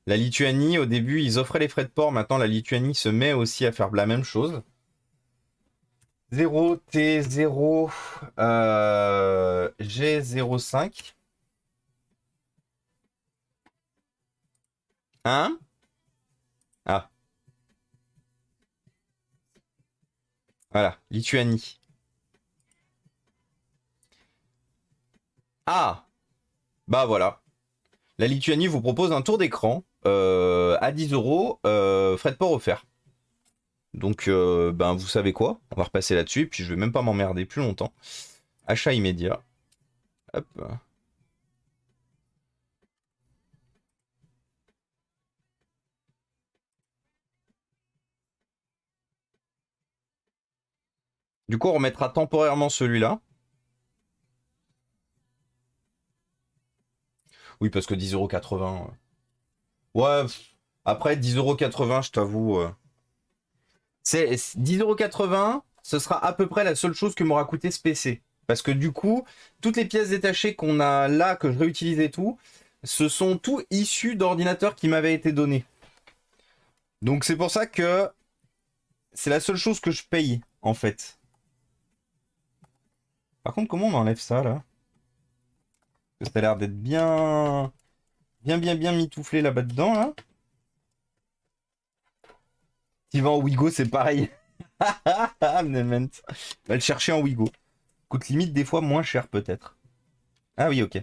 Speaker 1: La Lituanie, au début, ils offraient les frais de port. Maintenant, la Lituanie se met aussi à faire la même chose. 0T0 G05. Hein? Ah, voilà, Lituanie. Ah, bah voilà. La Lituanie vous propose un tour d'écran à 10 euros, frais de port offert. Donc, ben, vous savez quoi? On va repasser là-dessus, puis je vais même pas m'emmerder plus longtemps. Achat immédiat. Hop. Du coup, on remettra temporairement celui-là. Oui, parce que 10,80 €. Ouais, après 10,80 €, je t'avoue. C'est 10,80 €, ce sera à peu près la seule chose que m'aura coûté ce PC. Parce que du coup, toutes les pièces détachées qu'on a là, que je réutilise et tout, ce sont tout issus d'ordinateurs qui m'avaient été donnés. Donc c'est pour ça que c'est la seule chose que je paye, en fait. Par contre, comment on enlève ça, là? Parce que ça a l'air d'être bien mitouflé là-bas dedans, là. Tu vas en Wigo, c'est pareil. Mnement. Va le chercher en Wigo. Coûte limite des fois moins cher, peut-être. Ah oui, ok.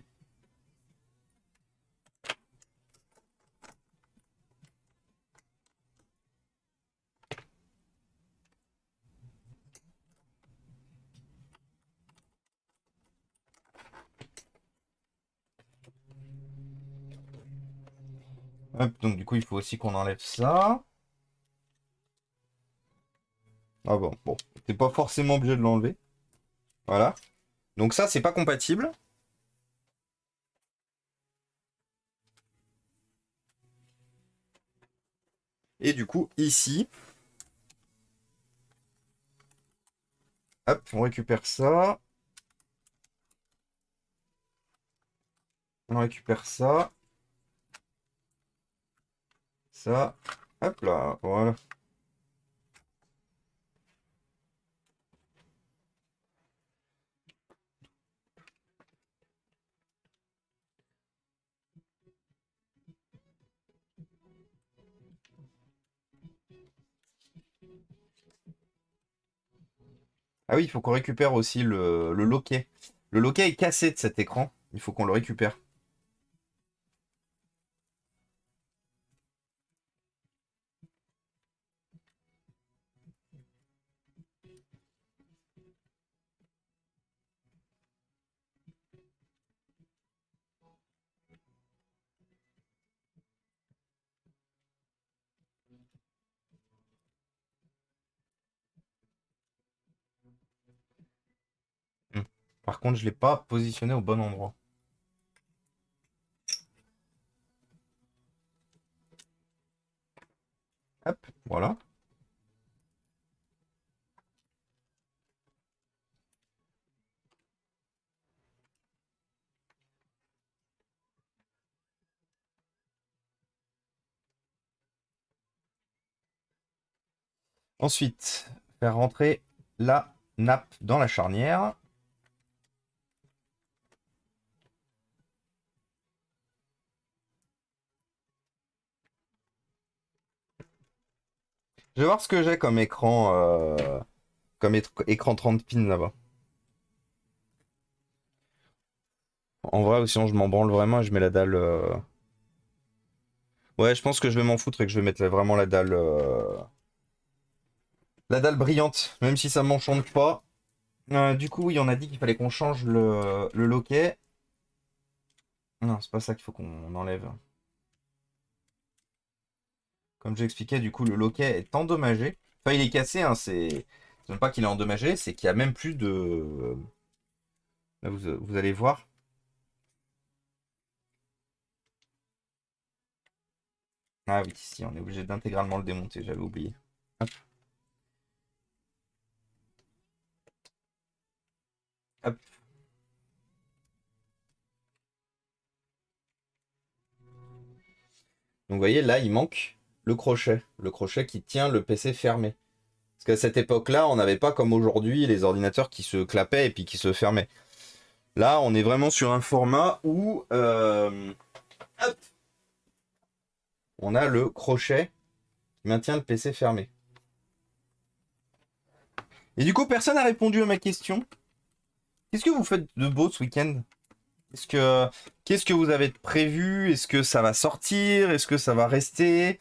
Speaker 1: Hop, donc du coup, il faut aussi qu'on enlève ça. Ah bon, t'es pas forcément obligé de l'enlever. Voilà. Donc ça, c'est pas compatible. Et du coup, ici, hop, on récupère ça. On récupère ça. Ça. Hop là, voilà. Ah oui, il faut qu'on récupère aussi le loquet. Le loquet est cassé de cet écran. Il faut qu'on le récupère. Hmm. Par contre, je ne l'ai pas positionné au bon endroit. Hop, voilà. Ensuite, faire rentrer la nappe dans la charnière. Je vais voir ce que j'ai comme écran, écran 30 pins là-bas. En vrai, ou sinon je m'en branle vraiment et je mets la dalle. Ouais, je pense que je vais m'en foutre et que je vais mettre vraiment la dalle brillante, même si ça m'enchante pas. Du coup, oui, on a dit qu'il fallait qu'on change le loquet. Non, c'est pas ça qu'il faut qu'on enlève. Comme j'expliquais, du coup, le loquet est endommagé. Enfin, il est cassé, hein, c'est même pas qu'il est endommagé, c'est qu'il y a même plus de. Là, vous allez voir. Ah oui, si, on est obligé d'intégralement le démonter, j'avais oublié. Hop. Hop. Donc vous voyez, là, il manque le crochet qui tient le PC fermé. Parce qu'à cette époque-là, on n'avait pas comme aujourd'hui les ordinateurs qui se clapaient et puis qui se fermaient. Là, on est vraiment sur un format où hop, on a le crochet qui maintient le PC fermé. Et du coup, personne n'a répondu à ma question. Qu'est-ce que vous faites de beau ce week-end? Qu'est-ce que vous avez prévu? Est-ce que ça va sortir? Est-ce que ça va rester?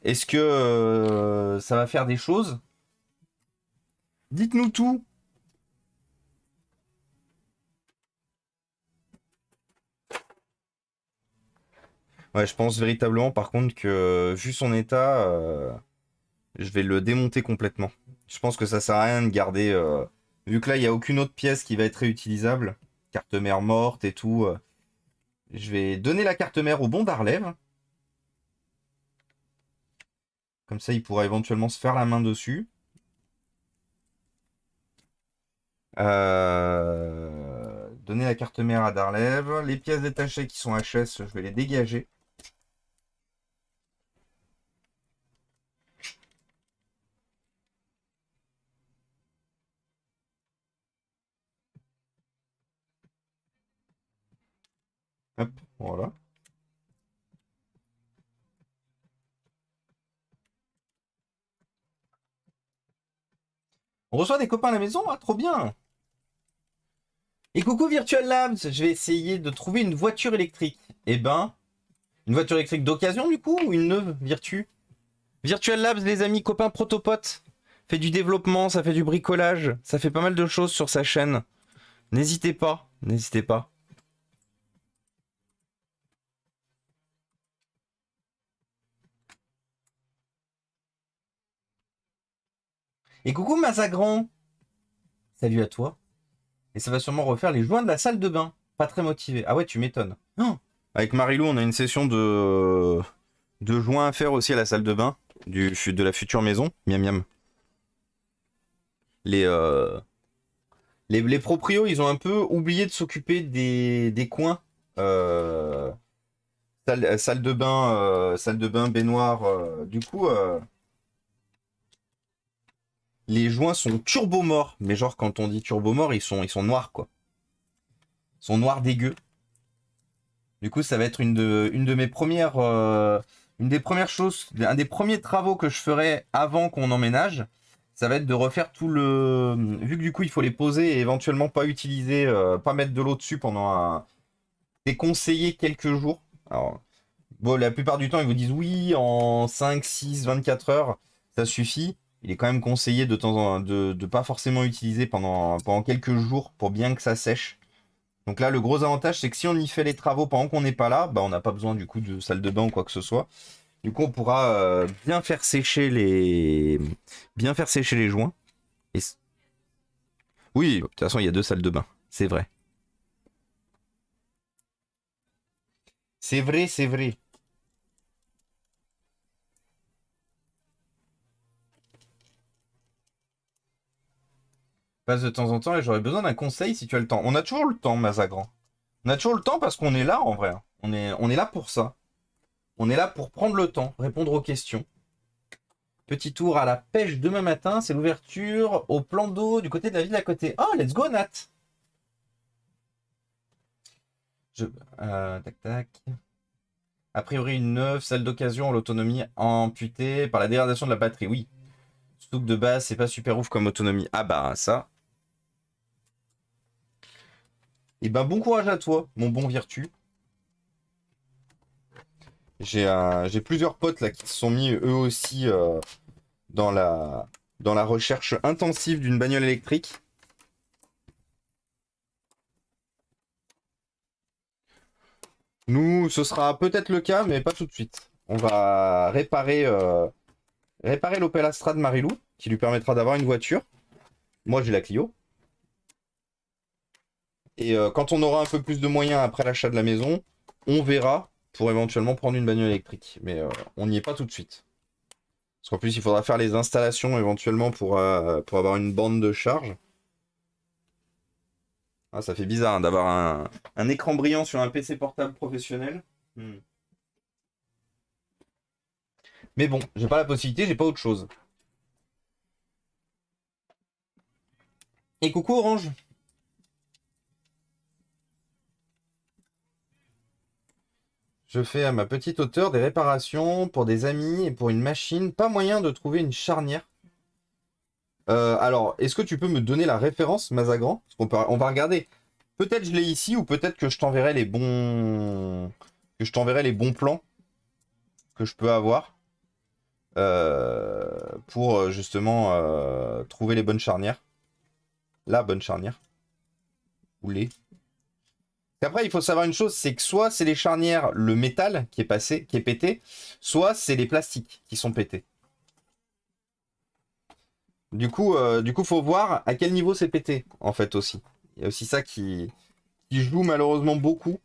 Speaker 1: Est-ce que ça va faire des choses? Dites-nous tout. Ouais, je pense véritablement par contre que vu son état, je vais le démonter complètement. Je pense que ça sert à rien de garder. Vu que là, il n'y a aucune autre pièce qui va être réutilisable. Carte mère morte et tout. Je vais donner la carte mère au bon d'Arlève. Comme ça, il pourra éventuellement se faire la main dessus. Donner la carte mère à Darlève. Les pièces détachées qui sont HS, je vais les dégager. Hop, voilà. On reçoit des copains à la maison, ah, trop bien. Et coucou Virtual Labs, je vais essayer de trouver une voiture électrique. Eh ben, une voiture électrique d'occasion du coup ou une neuve Virtu? Virtual Labs, les amis, copains protopotes, fait du développement, ça fait du bricolage, ça fait pas mal de choses sur sa chaîne. N'hésitez pas, n'hésitez pas. Et coucou Mazagran, salut à toi. Et ça va sûrement refaire les joints de la salle de bain. Pas très motivé. Ah ouais, tu m'étonnes. Oh, avec Marilou, on a une session de joints à faire aussi à la salle de bain de la future maison. Miam miam. Les proprios, ils ont un peu oublié de s'occuper des coins. Salle de bain, baignoire. Du coup, les joints sont turbo morts. Mais genre, quand on dit turbo morts, ils sont noirs, quoi. Ils sont noirs dégueux. Du coup, ça va être une de mes premières... une des premières choses, un des premiers travaux que je ferai avant qu'on emménage. Ça va être de refaire tout le... Vu que du coup, il faut les poser et éventuellement pas utiliser, pas mettre de l'eau dessus pendant un... C'est conseillé quelques jours. Alors, bon, la plupart du temps, ils vous disent oui, en 5, 6, 24 heures, ça suffit. Il est quand même conseillé de temps en temps de pas forcément utiliser pendant quelques jours pour bien que ça sèche. Donc là, le gros avantage, c'est que si on y fait les travaux pendant qu'on n'est pas là, bah, on n'a pas besoin du coup de salle de bain ou quoi que ce soit. Du coup, on pourra bien faire sécher les joints. Et oui, de toute façon, il y a 2 salles de bain. C'est vrai. C'est vrai, c'est vrai. Passe de temps en temps et j'aurais besoin d'un conseil si tu as le temps. On a toujours le temps, Mazagran. On a toujours le temps parce qu'on est là en vrai, hein. On est là pour ça. On est là pour prendre le temps, répondre aux questions. Petit tour à la pêche demain matin, c'est l'ouverture au plan d'eau du côté de la ville à côté. Oh, let's go, Nat. Tac, tac. A priori, une neuve salle d'occasion, l'autonomie amputée par la dégradation de la batterie. Oui. Surtout que de base, c'est pas super ouf comme autonomie. Ah bah, ça. Et ben, bon courage à toi, mon bon Virtu. J'ai plusieurs potes là qui se sont mis eux aussi dans la recherche intensive d'une bagnole électrique. Nous, ce sera peut-être le cas, mais pas tout de suite. On va réparer l'Opel Astra de Marilou, qui lui permettra d'avoir une voiture. Moi, j'ai la Clio. Et quand on aura un peu plus de moyens après l'achat de la maison, on verra pour éventuellement prendre une bagnole électrique. Mais on n'y est pas tout de suite. Parce qu'en plus, il faudra faire les installations éventuellement pour avoir une bande de charge. Ah, ça fait bizarre hein, d'avoir un écran brillant sur un PC portable professionnel. Mais bon, j'ai pas la possibilité, j'ai pas autre chose. Et coucou Orange. Je fais à ma petite hauteur des réparations pour des amis et pour une machine. Pas moyen de trouver une charnière. Alors, est-ce que tu peux me donner la référence, Mazagran? On va regarder. Peut-être je l'ai ici ou peut-être que je t'enverrai les bons... plans que je peux avoir pour justement trouver les bonnes charnières. La bonne charnière. Ou les. Après, il faut savoir une chose, c'est que soit c'est les charnières, le métal qui est pété, soit c'est les plastiques qui sont pétés. Du coup, faut voir à quel niveau c'est pété, en fait, aussi. Il y a aussi ça qui joue malheureusement beaucoup.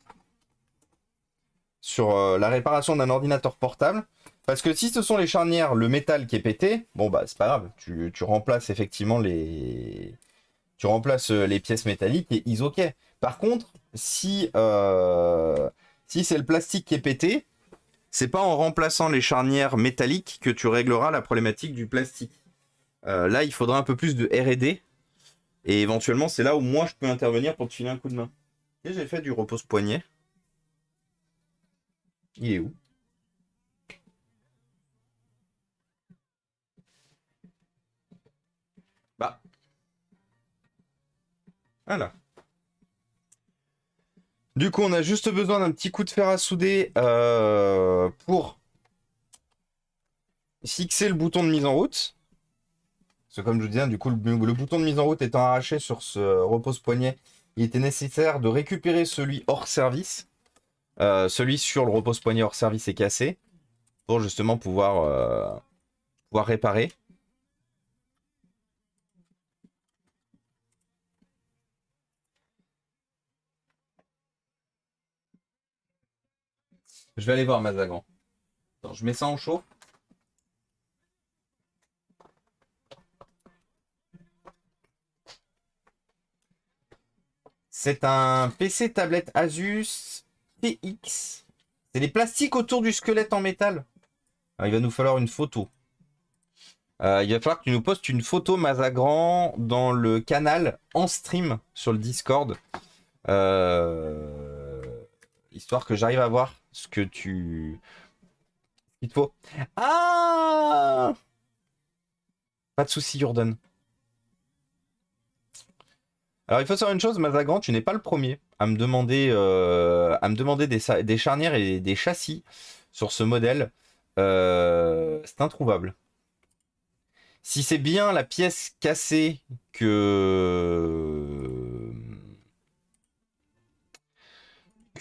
Speaker 1: sur la réparation d'un ordinateur portable. Parce que si ce sont les charnières, le métal qui est pété, bon bah c'est pas grave, tu remplaces effectivement tu remplaces les pièces métalliques et ils ok. Par contre, si c'est le plastique qui est pété, c'est pas en remplaçant les charnières métalliques que tu régleras la problématique du plastique. Là, il faudra un peu plus de R&D et éventuellement, c'est là où moi je peux intervenir pour te filer un coup de main. Et j'ai fait du repose-poignet. Il est où? Bah, voilà. Du coup, on a juste besoin d'un petit coup de fer à souder pour fixer le bouton de mise en route. Parce que comme je vous disais, du coup, le bouton de mise en route étant arraché sur ce repose-poignet, il était nécessaire de récupérer celui hors service. Celui sur le repose-poignet hors service est cassé pour justement pouvoir réparer. Je vais aller voir Mazagran. Attends, je mets ça en chaud. C'est un PC tablette Asus TX. C'est les plastiques autour du squelette en métal. Alors, il va nous falloir une photo. Il va falloir que tu nous postes une photo Mazagran dans le canal en stream sur le Discord. Euh, Histoire que j'arrive à voir ce que il te faut. Ah! Pas de souci, Jordan. Alors, il faut savoir une chose, Mazagran, tu n'es pas le premier à me demander des charnières et des châssis sur ce modèle. C'est introuvable. Si c'est bien la pièce cassée que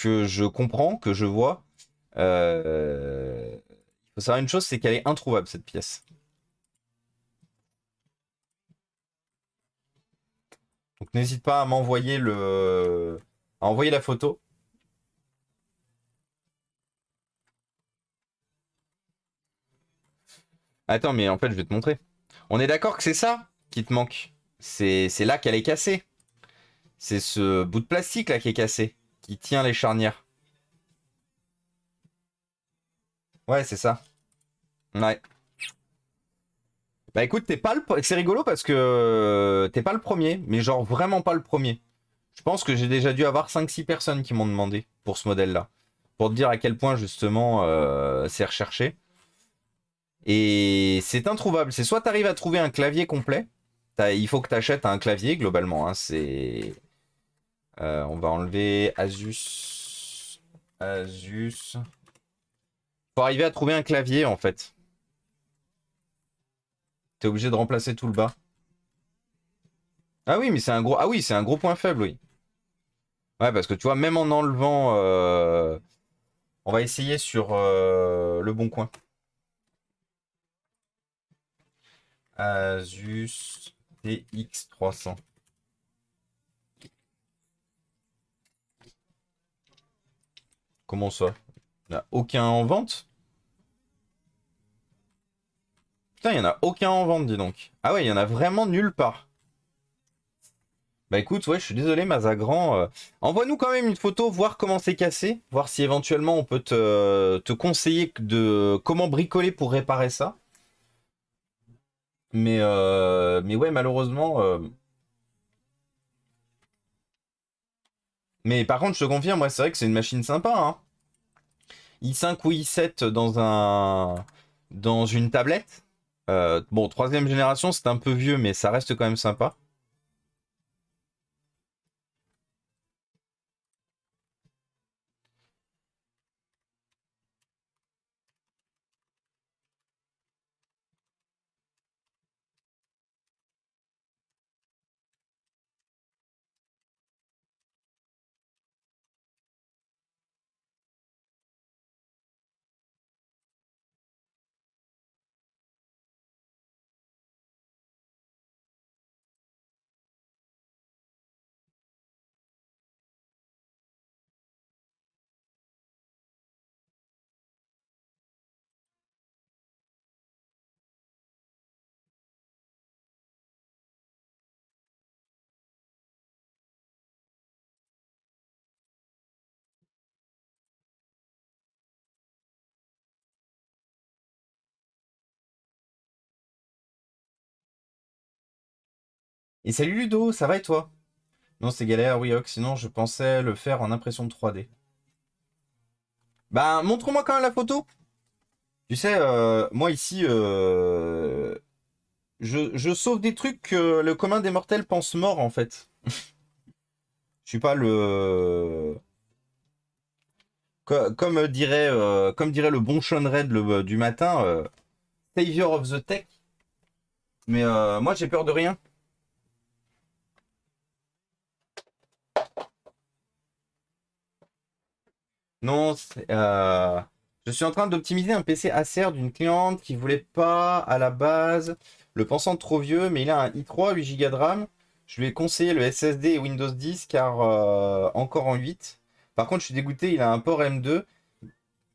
Speaker 1: je comprends, que je vois, il faut savoir une chose, c'est qu'elle est introuvable, cette pièce. Donc n'hésite pas à m'envoyer à envoyer la photo. Attends, mais en fait, je vais te montrer. On est d'accord que c'est ça qui te manque. C'est là qu'elle est cassée. C'est ce bout de plastique là qui est cassé, qui tient les charnières. Ouais, c'est ça. Ouais. Bah écoute, c'est rigolo parce que t'es pas le premier, mais genre vraiment pas le premier. Je pense que j'ai déjà dû avoir 5-6 personnes qui m'ont demandé pour ce modèle-là. Pour te dire à quel point justement c'est recherché. Et c'est introuvable. C'est soit tu arrives à trouver un clavier complet. Il faut que tu achètes un clavier globalement. Hein. On va enlever Asus. Asus. Faut arriver à trouver un clavier en fait. T'es obligé de remplacer tout le bas. Ah oui, mais c'est un gros. Ah oui, c'est un gros point faible, oui. Ouais, parce que tu vois, même en enlevant. On va essayer sur le bon coin. Asus TX300. Comment ça? Il n'y en a aucun en vente? Putain, il n'y en a aucun en vente, dis donc. Ah ouais, il y en a vraiment nulle part. Bah écoute, ouais, je suis désolé, Mazagran. Envoie-nous quand même une photo, voir comment c'est cassé. Voir si éventuellement on peut te conseiller de comment bricoler pour réparer ça. Mais ouais, malheureusement. Mais par contre, je te confirme, moi, c'est vrai que c'est une machine sympa, hein. i5 ou i7 dans une tablette. Bon, troisième génération, c'est un peu vieux, mais ça reste quand même sympa. Et salut Ludo, ça va et toi? Non, c'est galère, oui, ok, sinon je pensais le faire en impression de 3D. Bah, montre-moi quand même la photo. Tu sais, moi ici, je sauve des trucs que le commun des mortels pense morts en fait. Je suis pas le. Comme dirait le bon Sean Red du matin, Savior of the Tech. Mais moi j'ai peur de rien. Non, je suis en train d'optimiser un PC Acer d'une cliente qui voulait pas à la base, le pensant trop vieux, mais il a un i3 8 Go de RAM. Je lui ai conseillé le SSD et Windows 10 car encore en 8. Par contre, je suis dégoûté, il a un port M2,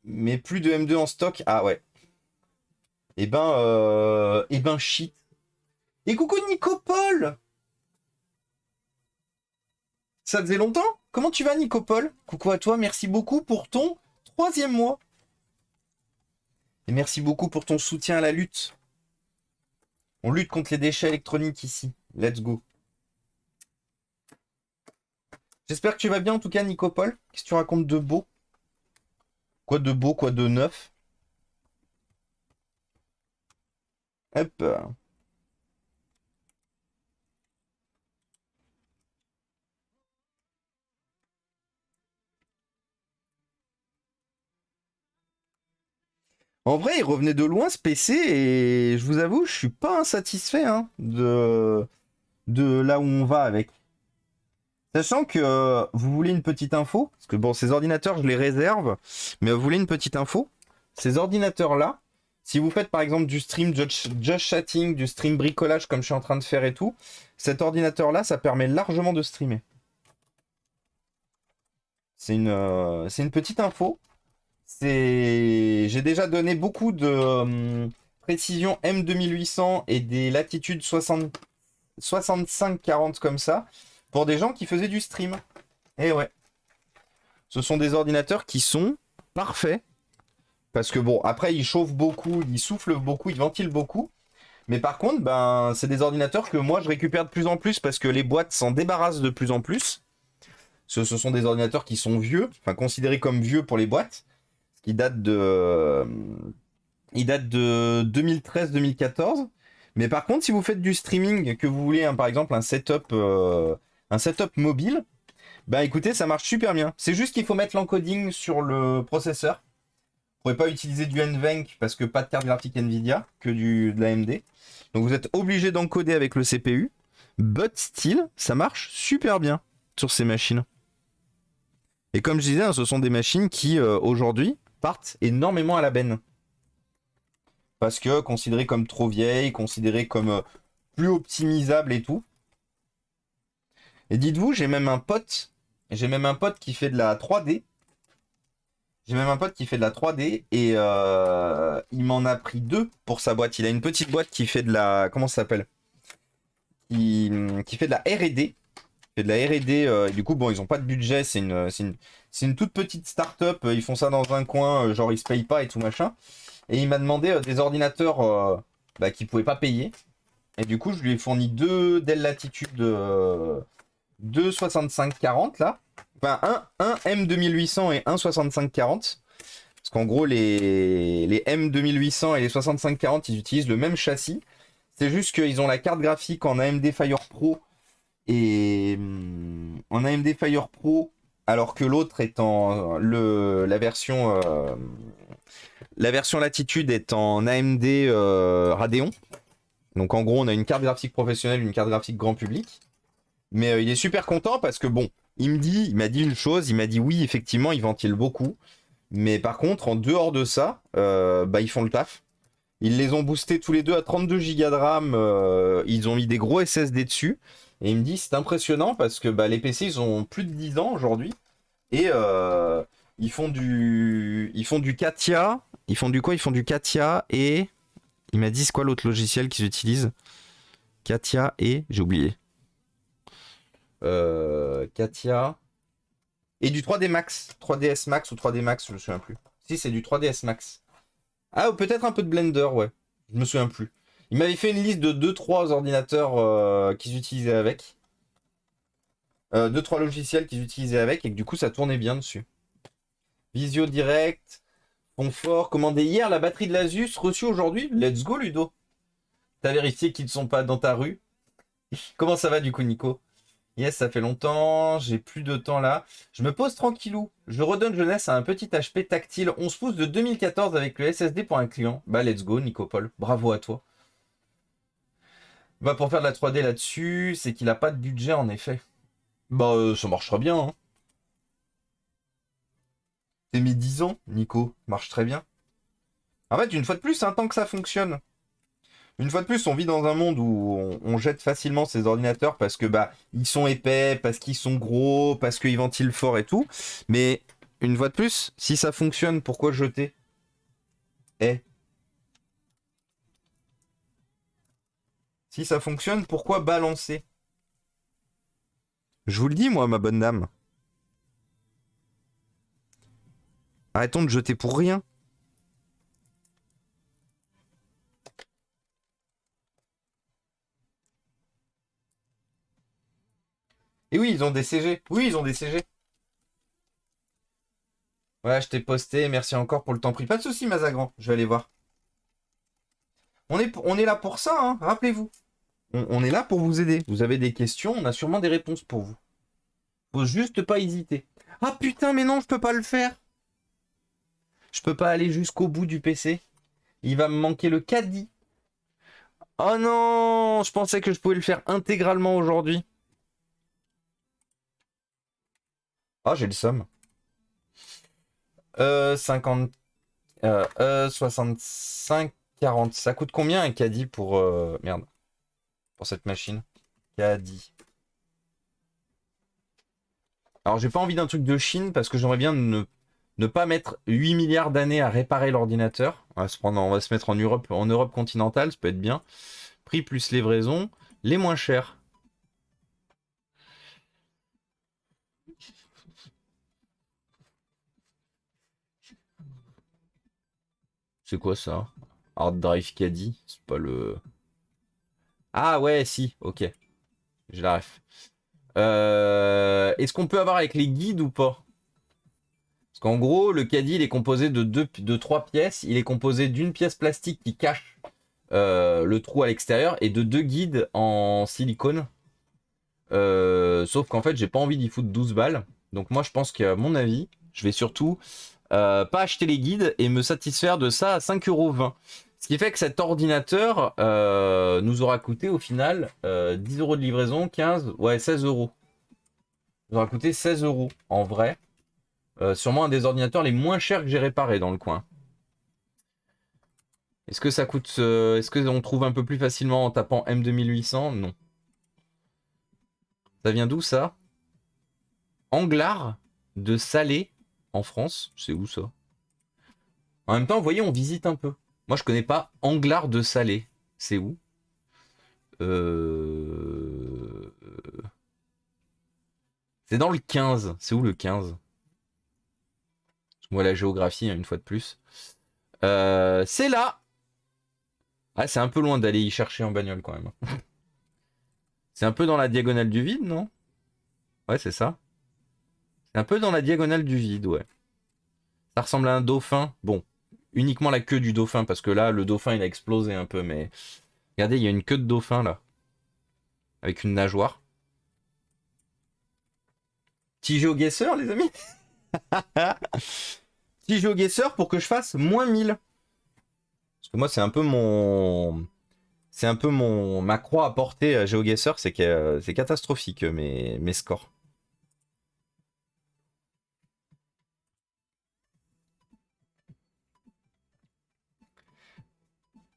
Speaker 1: mais plus de M2 en stock. Ah ouais. Eh ben shit. Et coucou Nicopole! Ça faisait longtemps? Comment tu vas Nicopole? Coucou à toi, merci beaucoup pour ton 3e mois. Et merci beaucoup pour ton soutien à la lutte. On lutte contre les déchets électroniques ici. Let's go. J'espère que tu vas bien en tout cas Nicopole. Qu'est-ce que tu racontes de beau? Quoi de beau, quoi de neuf? Hop. En vrai, il revenait de loin ce PC et je vous avoue, je suis pas insatisfait hein, de là où on va avec. Sachant que vous voulez une petite info, parce que bon, ces ordinateurs, je les réserve, mais vous voulez une petite info? Ces ordinateurs-là, si vous faites par exemple du stream just chatting, du stream bricolage comme je suis en train de faire et tout, cet ordinateur-là, ça permet largement de streamer. C'est une petite info. J'ai déjà donné beaucoup de précision M2800 et des latitudes 65-40 comme ça pour des gens qui faisaient du stream. Et ouais. Ce sont des ordinateurs qui sont parfaits. Parce que bon, après, ils chauffent beaucoup, ils soufflent beaucoup, ils ventilent beaucoup. Mais par contre, ben, c'est des ordinateurs que moi, je récupère de plus en plus parce que les boîtes s'en débarrassent de plus en plus. Ce sont des ordinateurs qui sont vieux, enfin considérés comme vieux pour les boîtes, qui datent de 2013-2014. Mais par contre, si vous faites du streaming, que vous voulez, hein, par exemple, un setup mobile, bah écoutez, ça marche super bien. C'est juste qu'il faut mettre l'encoding sur le processeur. Vous ne pouvez pas utiliser du NVENC parce que pas de carte graphique Nvidia, que de l'AMD. Donc vous êtes obligé d'encoder avec le CPU. But still, ça marche super bien sur ces machines. Et comme je disais, hein, ce sont des machines qui, aujourd'hui, partent énormément à la benne. Parce que considérées comme trop vieilles, considérées comme plus optimisables et tout. Et dites-vous, j'ai même un pote qui fait de la 3D. J'ai même un pote qui fait de la 3D et il m'en a pris 2 pour sa boîte. Il a une petite boîte qui fait de la... Comment ça s'appelle? Qui fait de la R&D. Fait de la R&D. Du coup, bon, ils ont pas de budget. C'est une toute petite start-up. Ils font ça dans un coin. Genre, ils se payent pas et tout machin. Et il m'a demandé des ordinateurs qu'il pouvait pas payer. Et du coup, je lui ai fourni 2 Dell Latitude 26540 là. Enfin, un M2800 et un 6540. Parce qu'en gros, les M2800 et les 6540, ils utilisent le même châssis. C'est juste qu'ils ont la carte graphique en AMD Fire Pro et en AMD Fire Pro, alors que l'autre est en la version Latitude est en AMD Radeon. Donc en gros, on a une carte graphique professionnelle, une carte graphique grand public. Mais il est super content parce que bon, il m'a dit une chose, il m'a dit oui, effectivement, ils ventilent beaucoup. Mais par contre, en dehors de ça, ils font le taf. Ils les ont boostés tous les deux à 32 Go de RAM. Ils ont mis des gros SSD dessus. Et il me dit, c'est impressionnant parce que les PC, ils ont plus de 10 ans aujourd'hui. Et ils font du Katia. Ils font du quoi? Ils font du Katia et... Il m'a dit, c'est quoi l'autre logiciel qu'ils utilisent? Katia et... J'ai oublié. Katia... Et du 3D Max. 3ds Max ou 3D Max, je me souviens plus. Si, c'est du 3ds Max. Ah, ou peut-être un peu de Blender, ouais. Je me souviens plus. Il m'avait fait une liste de 2-3 ordinateurs qu'ils utilisaient avec. 2-3 logiciels qu'ils utilisaient avec et que du coup ça tournait bien dessus. Visio direct, confort, commandé hier, la batterie de l'Asus reçue aujourd'hui. Let's go Ludo. T'as vérifié qu'ils ne sont pas dans ta rue? Comment ça va du coup Nico? Yes, ça fait longtemps, j'ai plus de temps là. Je me pose tranquillou. Je redonne jeunesse à un petit HP tactile 11 pouces de 2014 avec le SSD pour un client. Bah let's go Nico Paul, bravo à toi. Bah pour faire de la 3D là-dessus, c'est qu'il a pas de budget en effet. Bah ça marchera bien hein. T'es mis 10 ans, Nico, marche très bien. En fait, une fois de plus, un tant que ça fonctionne. Une fois de plus, on vit dans un monde où on jette facilement ces ordinateurs parce que bah ils sont épais, parce qu'ils sont gros, parce qu'ils ventilent fort et tout. Mais une fois de plus, si ça fonctionne, pourquoi jeter? Si ça fonctionne, pourquoi balancer? Je vous le dis, moi, ma bonne dame. Arrêtons de jeter pour rien. Et oui, ils ont des CG. Oui, ils ont des CG. Voilà, je t'ai posté. Merci encore pour le temps pris. Pas de soucis, Mazagran. Je vais aller voir. On est là pour ça, hein. Rappelez-vous. On est là pour vous aider. Vous avez des questions, on a sûrement des réponses pour vous. Faut juste pas hésiter. Ah putain, mais non, je peux pas le faire. Je peux pas aller jusqu'au bout du PC. Il va me manquer le caddie. Oh non, je pensais que je pouvais le faire intégralement aujourd'hui. Ah, j'ai le somme. 50... 65, 40. Ça coûte combien un caddie pour... Merde. Pour cette machine? Caddie. Alors, j'ai pas envie d'un truc de Chine parce que j'aimerais bien ne pas mettre 8 milliards d'années à réparer l'ordinateur. On va se mettre en Europe continentale, ça peut être bien. Prix plus livraison, les moins chers. C'est quoi ça? Hard Drive Caddy? C'est pas le... Ah ouais, si, ok. J'ai la ref. Est-ce qu'on peut avoir avec les guides ou pas? Parce qu'en gros, le caddie, il est composé de 3 pièces. Il est composé d'une pièce plastique qui cache le trou à l'extérieur et de 2 guides en silicone. Sauf qu'en fait, j'ai pas envie d'y foutre 12 balles. Donc moi, je pense qu'à mon avis, je vais surtout pas acheter les guides et me satisfaire de ça à 5,20 €. Ce qui fait que cet ordinateur nous aura coûté au final 10 € de livraison, 15, ouais 16 €. Nous aura coûté 16 € en vrai. Sûrement un des ordinateurs les moins chers que j'ai réparé dans le coin. Est-ce que ça coûte... est-ce qu'on trouve un peu plus facilement en tapant M2800? Non. Ça vient d'où ça? Anglar de Salé en France. C'est où ça? En même temps, vous voyez, on visite un peu. Moi, je connais pas Anglar de Salé. C'est où? C'est dans le 15. C'est où le 15? Moi, la géographie, hein, une fois de plus. C'est là. Ah, c'est un peu loin d'aller y chercher en bagnole quand même. C'est un peu dans la diagonale du vide, non? Ouais, c'est ça. C'est un peu dans la diagonale du vide, ouais. Ça ressemble à un dauphin. Bon, uniquement la queue du dauphin, parce que là, le dauphin, il a explosé un peu, mais... Regardez, il y a une queue de dauphin, là. Avec une nageoire. Petit GeoGuessr, les amis. Petit GeoGuessr pour que je fasse moins 1000. Parce que moi, c'est un peu mon... C'est un peu ma croix à porter à GeoGuessr, c'est que c'est catastrophique, mes scores.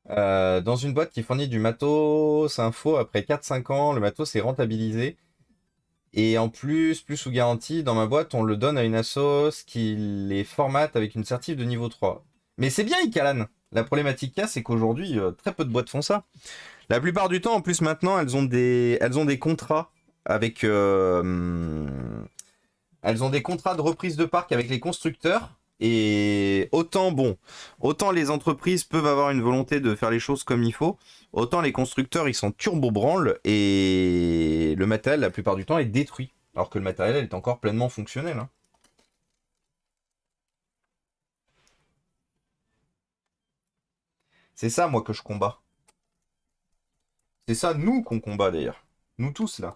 Speaker 1: Dans une boîte qui fournit du matos info, après 4-5 ans, le matos est rentabilisé. Et en plus sous garantie, dans ma boîte, on le donne à une assos qui les formate avec une certif de niveau 3. Mais c'est bien, Ikalan. La problématique qu'il y a, c'est qu'aujourd'hui, très peu de boîtes font ça. La plupart du temps, en plus, maintenant, elles ont des contrats avec... elles ont des contrats de reprise de parc avec les constructeurs. Et autant, bon, autant les entreprises peuvent avoir une volonté de faire les choses comme il faut, autant les constructeurs, ils sont turbo-branles et le matériel, la plupart du temps, est détruit. Alors que le matériel est encore pleinement fonctionnel, hein. C'est ça, moi, que je combats. C'est ça, nous, qu'on combat, d'ailleurs. Nous tous, là.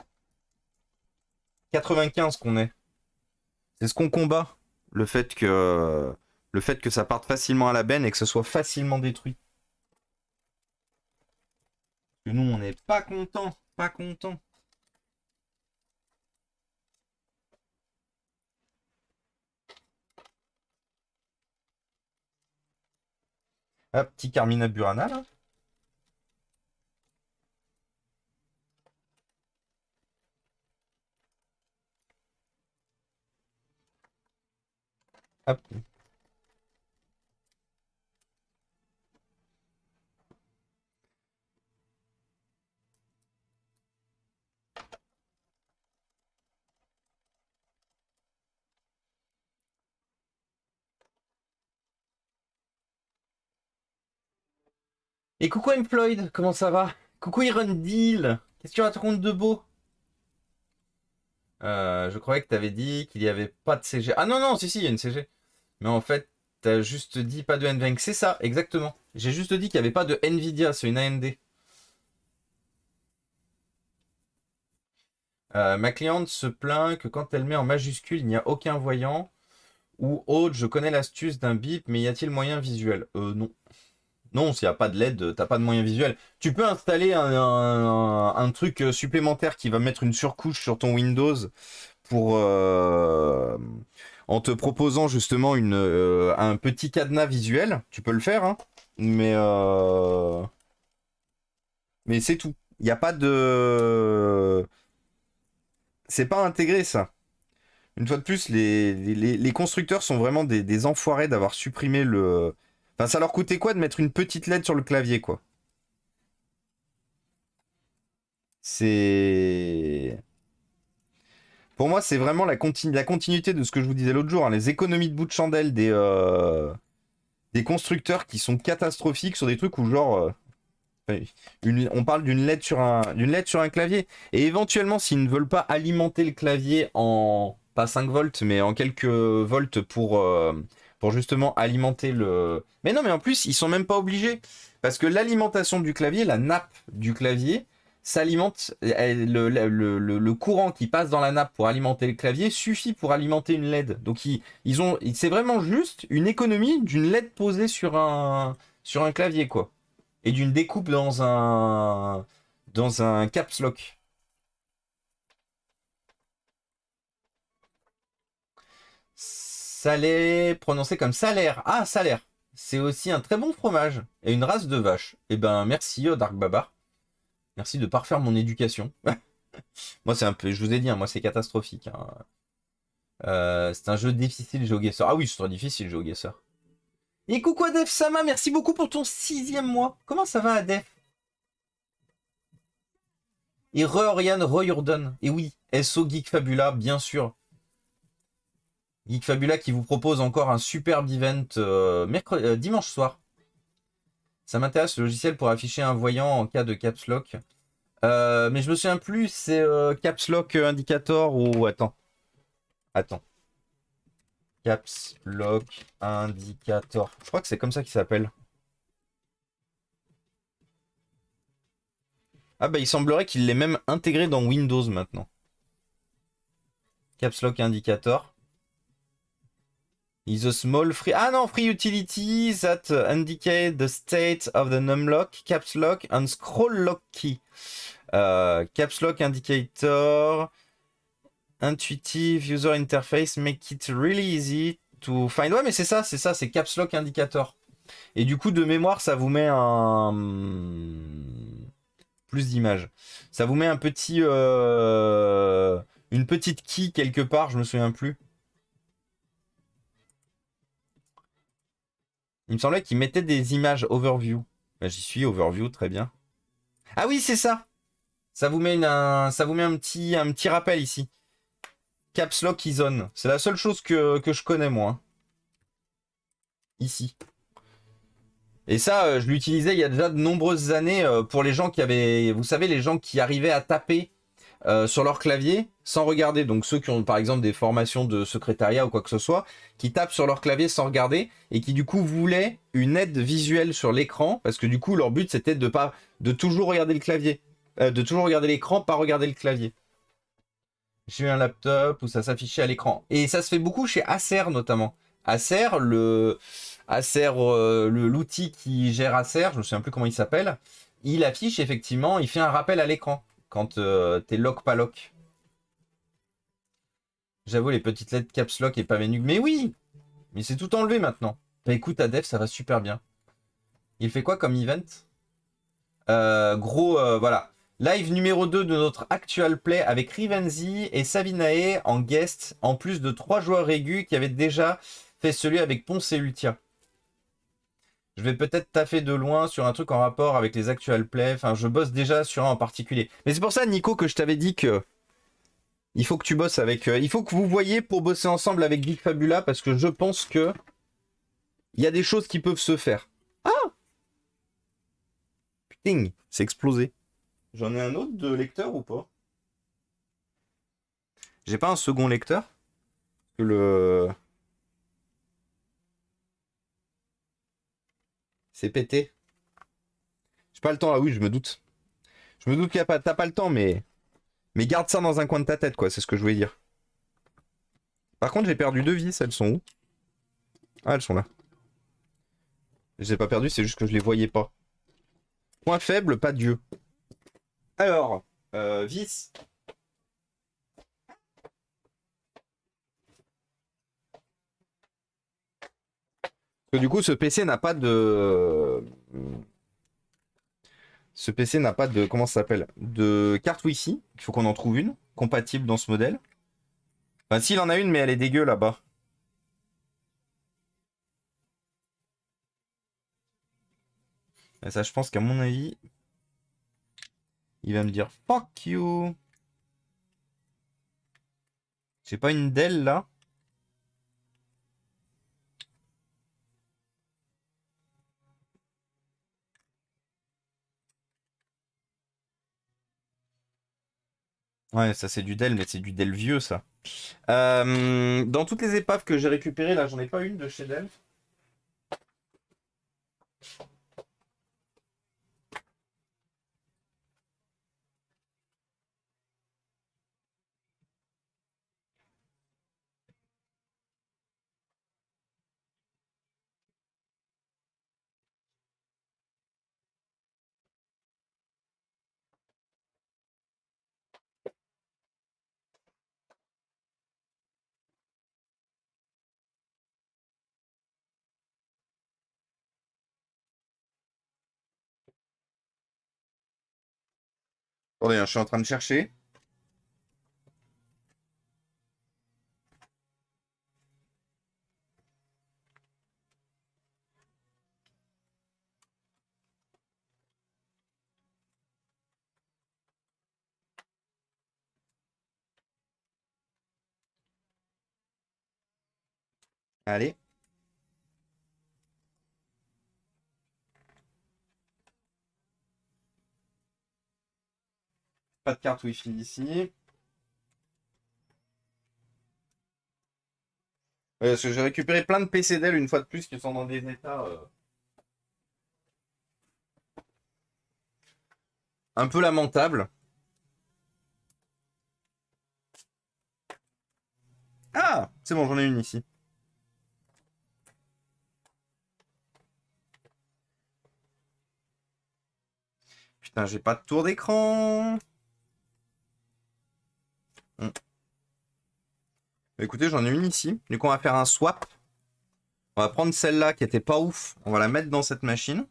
Speaker 1: 95 qu'on est. C'est ce qu'on combat. Le fait que ça parte facilement à la benne et que ce soit facilement détruit. Que nous, on n'est pas contents. Pas contents. Ah, petit Carmina Burana, là. Hop. Et coucou M. Floyd, comment ça va? Coucou Iron Deal, qu'est-ce que tu racontes de beau? Je croyais que t'avais dit qu'il n'y avait pas de CG. Ah non, non, si, si, il y a une CG. Mais en fait, t'as juste dit pas de NVENC. C'est ça, exactement. J'ai juste dit qu'il n'y avait pas de Nvidia, c'est une AMD. Ma cliente se plaint que quand elle met en majuscule, il n'y a aucun voyant. Ou autre, je connais l'astuce d'un bip, mais y a-t-il moyen visuel? Non. Non, s'il n'y a pas de LED, t'as pas de moyen visuel. Tu peux installer un truc supplémentaire qui va mettre une surcouche sur ton Windows pour en te proposant justement un petit cadenas visuel. Tu peux le faire, hein, mais c'est tout. Il n'y a pas de... C'est pas intégré, ça. Une fois de plus, les constructeurs sont vraiment des enfoirés d'avoir supprimé le... Enfin, ça leur coûtait quoi de mettre une petite LED sur le clavier, quoi? C'est... Pour moi, c'est vraiment la continuité de ce que je vous disais l'autre jour, hein, les économies de bout de chandelle des constructeurs qui sont catastrophiques sur des trucs où genre... on parle d'une LED sur un clavier. Et éventuellement, s'ils ne veulent pas alimenter le clavier en... Pas 5 volts, mais en quelques volts pour justement alimenter le... Mais non, mais en plus, ils sont même pas obligés. Parce que l'alimentation du clavier, la nappe du clavier, s'alimente... Le courant qui passe dans la nappe pour alimenter le clavier suffit pour alimenter une LED. Donc, c'est vraiment juste une économie d'une LED posée sur un clavier, quoi. Et d'une découpe dans un caps lock. Salé, prononcé comme salaire. Ah, salaire. C'est aussi un très bon fromage et une race de vache. Eh ben, merci, Dark Babar. Merci de parfaire mon éducation. Moi, c'est un peu, je vous ai dit, hein, moi, c'est catastrophique, hein. C'est un jeu difficile, GeoGuessr. Ah oui, c'est très difficile, GeoGuessr. Et coucou Adef Sama, merci beaucoup pour ton 6e mois. Comment ça va, Adef? Et Oriane Royurden. Et oui, SO Geek Fabula, bien sûr. Geek Fabula qui vous propose encore un superbe event dimanche soir. Ça m'intéresse, le logiciel pour afficher un voyant en cas de caps lock. Mais je me souviens plus, c'est caps lock indicator ou... Attends. Caps lock indicator. Je crois que c'est comme ça qu'il s'appelle. Ah bah il semblerait qu'il l'ait même intégré dans Windows maintenant. Caps lock indicator. Is a small free... Ah non, free utility that indicate the state of the numlock, caps lock and scroll lock key. Caps lock indicator, intuitive user interface, make it really easy to find. Ouais, mais c'est ça, c'est caps lock indicator. Et du coup, de mémoire, ça vous met un... Plus d'images. Ça vous met un petit... Une petite key quelque part, je me souviens plus. Il me semblait qu'il mettait des images overview. Bah, j'y suis, overview, très bien. Ah oui, c'est ça. Ça vous met, ça vous met un petit rappel ici. Caps Lock is on. C'est la seule chose que je connais, moi. ici. Et ça, je l'utilisais il y a déjà de nombreuses années pour les gens qui avaient, vous savez, les gens qui arrivaient à taper sur leur clavier sans regarder. Donc ceux qui ont par exemple des formations de secrétariat ou quoi que ce soit, qui tapent sur leur clavier sans regarder et qui du coup voulaient une aide visuelle sur l'écran parce que du coup leur but c'était de toujours regarder le clavier, de toujours regarder l'écran, pas regarder le clavier. J'ai eu un laptop où ça s'affichait à l'écran. Et ça se fait beaucoup chez Acer notamment. L'outil qui gère Acer, je me souviens plus comment il s'appelle, il affiche effectivement, il fait un rappel à l'écran quand t'es lock pas lock. J'avoue les petites lettres caps lock et pas menu. Mais oui, mais c'est tout enlevé maintenant. Bah écoute, Adef, ça va super bien. Il fait quoi comme event? Voilà. Live numéro 2 de notre actual play avec Rivenzi et Savinae en guest, en plus de 3 joueurs aigus qui avaient déjà fait celui avec Ponce et Ultia. Je vais peut-être taffer de loin sur un truc en rapport avec les actual plays. Enfin, je bosse déjà sur un en particulier. Mais c'est pour ça, Nico, que je t'avais dit que il faut que tu bosses avec. Il faut que vous voyez pour bosser ensemble avec Geek Fabula parce que je pense que il y a des choses qui peuvent se faire. Ah, putain, c'est explosé. J'en ai un autre de lecteur ou pas? J'ai pas un second lecteur? Que le. C'est pété. J'ai pas le temps là, oui, je me doute. Je me doute qu'il y a pas. T'as pas le temps, mais. Mais garde ça dans un coin de ta tête, quoi, c'est ce que je voulais dire. Par contre, j'ai perdu 2 vis, elles sont où? Ah, elles sont là. Je les ai pas perdues, c'est juste que je les voyais pas. Point faible, pas Dieu. Alors, vis. Parce que du coup, ce PC n'a pas de. Ce PC n'a pas de. Comment ça s'appelle? De carte Wi-Fi. Il faut qu'on en trouve une, compatible dans ce modèle. Enfin, s'il en a une, mais elle est dégueu là-bas. Et ça, je pense qu'à mon avis, il va me dire fuck you. J'ai pas une Dell là. Ouais, ça c'est du Dell, mais c'est du Dell vieux ça. Dans toutes les épaves que j'ai récupérées, là, j'en ai pas une de chez Dell. Attendez, hein, je suis en train de chercher. Allez. Pas de carte Wi-Fi ici. Ouais, parce que j'ai récupéré plein de PC Dell une fois de plus qui sont dans des états un peu lamentables. Ah, c'est bon, j'en ai une ici. Putain, j'ai pas de tour d'écran. Hmm. Écoutez, j'en ai une ici. Du coup, on va faire un swap. On va prendre celle-là qui était pas ouf. On va la mettre dans cette machine.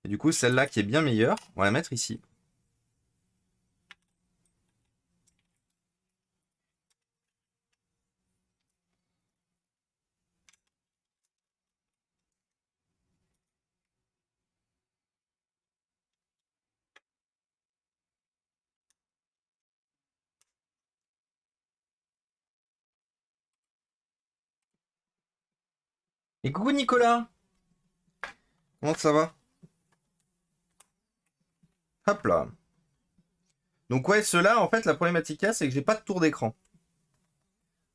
Speaker 1: Et du coup, celle-là qui est bien meilleure, on va la mettre ici. Et coucou Nicolas. Comment ça va? Hop là. Donc ouais, ceux-là, en fait, la problématique là, c'est que j'ai pas de tour d'écran.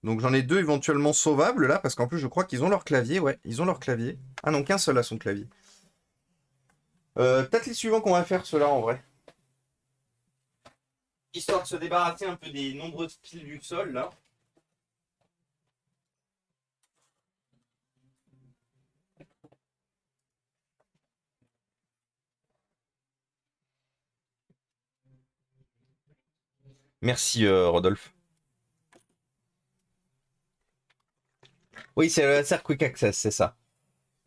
Speaker 1: Donc j'en ai deux éventuellement sauvables là, parce qu'en plus je crois qu'ils ont leur clavier. Ouais, ils ont leur clavier. Ah non, qu'un seul a son clavier. Peut-être les suivants qu'on va faire, ceux-là en vrai. Histoire de se débarrasser un peu des nombreuses piles du sol là. Merci Rodolphe. Oui, c'est le laser Quick Access, c'est ça.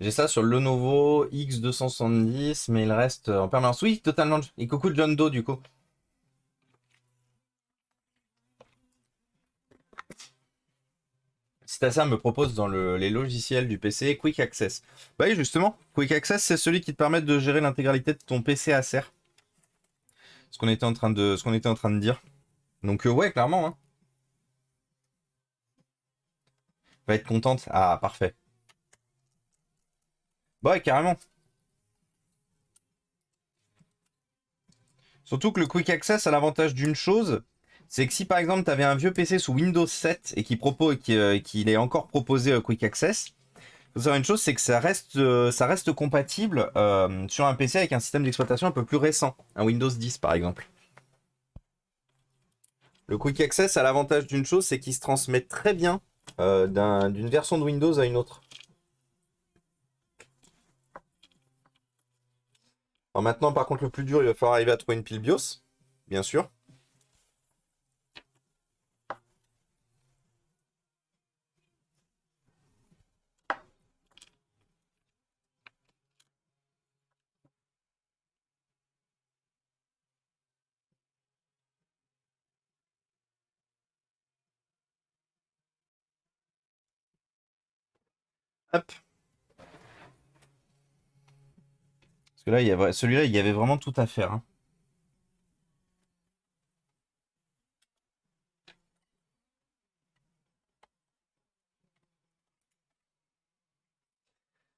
Speaker 1: J'ai ça sur le Lenovo X270, mais il reste en permanence. Oui, totalement. Et coucou John Doe, du coup. Stasia me propose dans les logiciels du PC Quick Access. Bah oui, justement, Quick Access, c'est celui qui te permet de gérer l'intégralité de ton PC Acer. Ce qu'on était en train de dire. Donc ouais, clairement. Hein. Va être contente. Ah, parfait. Bah ouais, carrément. Surtout que le Quick Access a l'avantage d'une chose, c'est que si par exemple tu avais un vieux PC sous Windows 7 et qu'il est encore proposé Quick Access, faut savoir une chose, c'est que ça reste compatible sur un PC avec un système d'exploitation un peu plus récent, un Windows 10 par exemple. Le Quick Access a l'avantage d'une chose, c'est qu'il se transmet très bien d'une version de Windows à une autre. Alors maintenant, par contre, le plus dur, il va falloir arriver à trouver une pile BIOS, bien sûr. Hop. Parce que là, celui-là, il y avait vraiment tout à faire. Hein.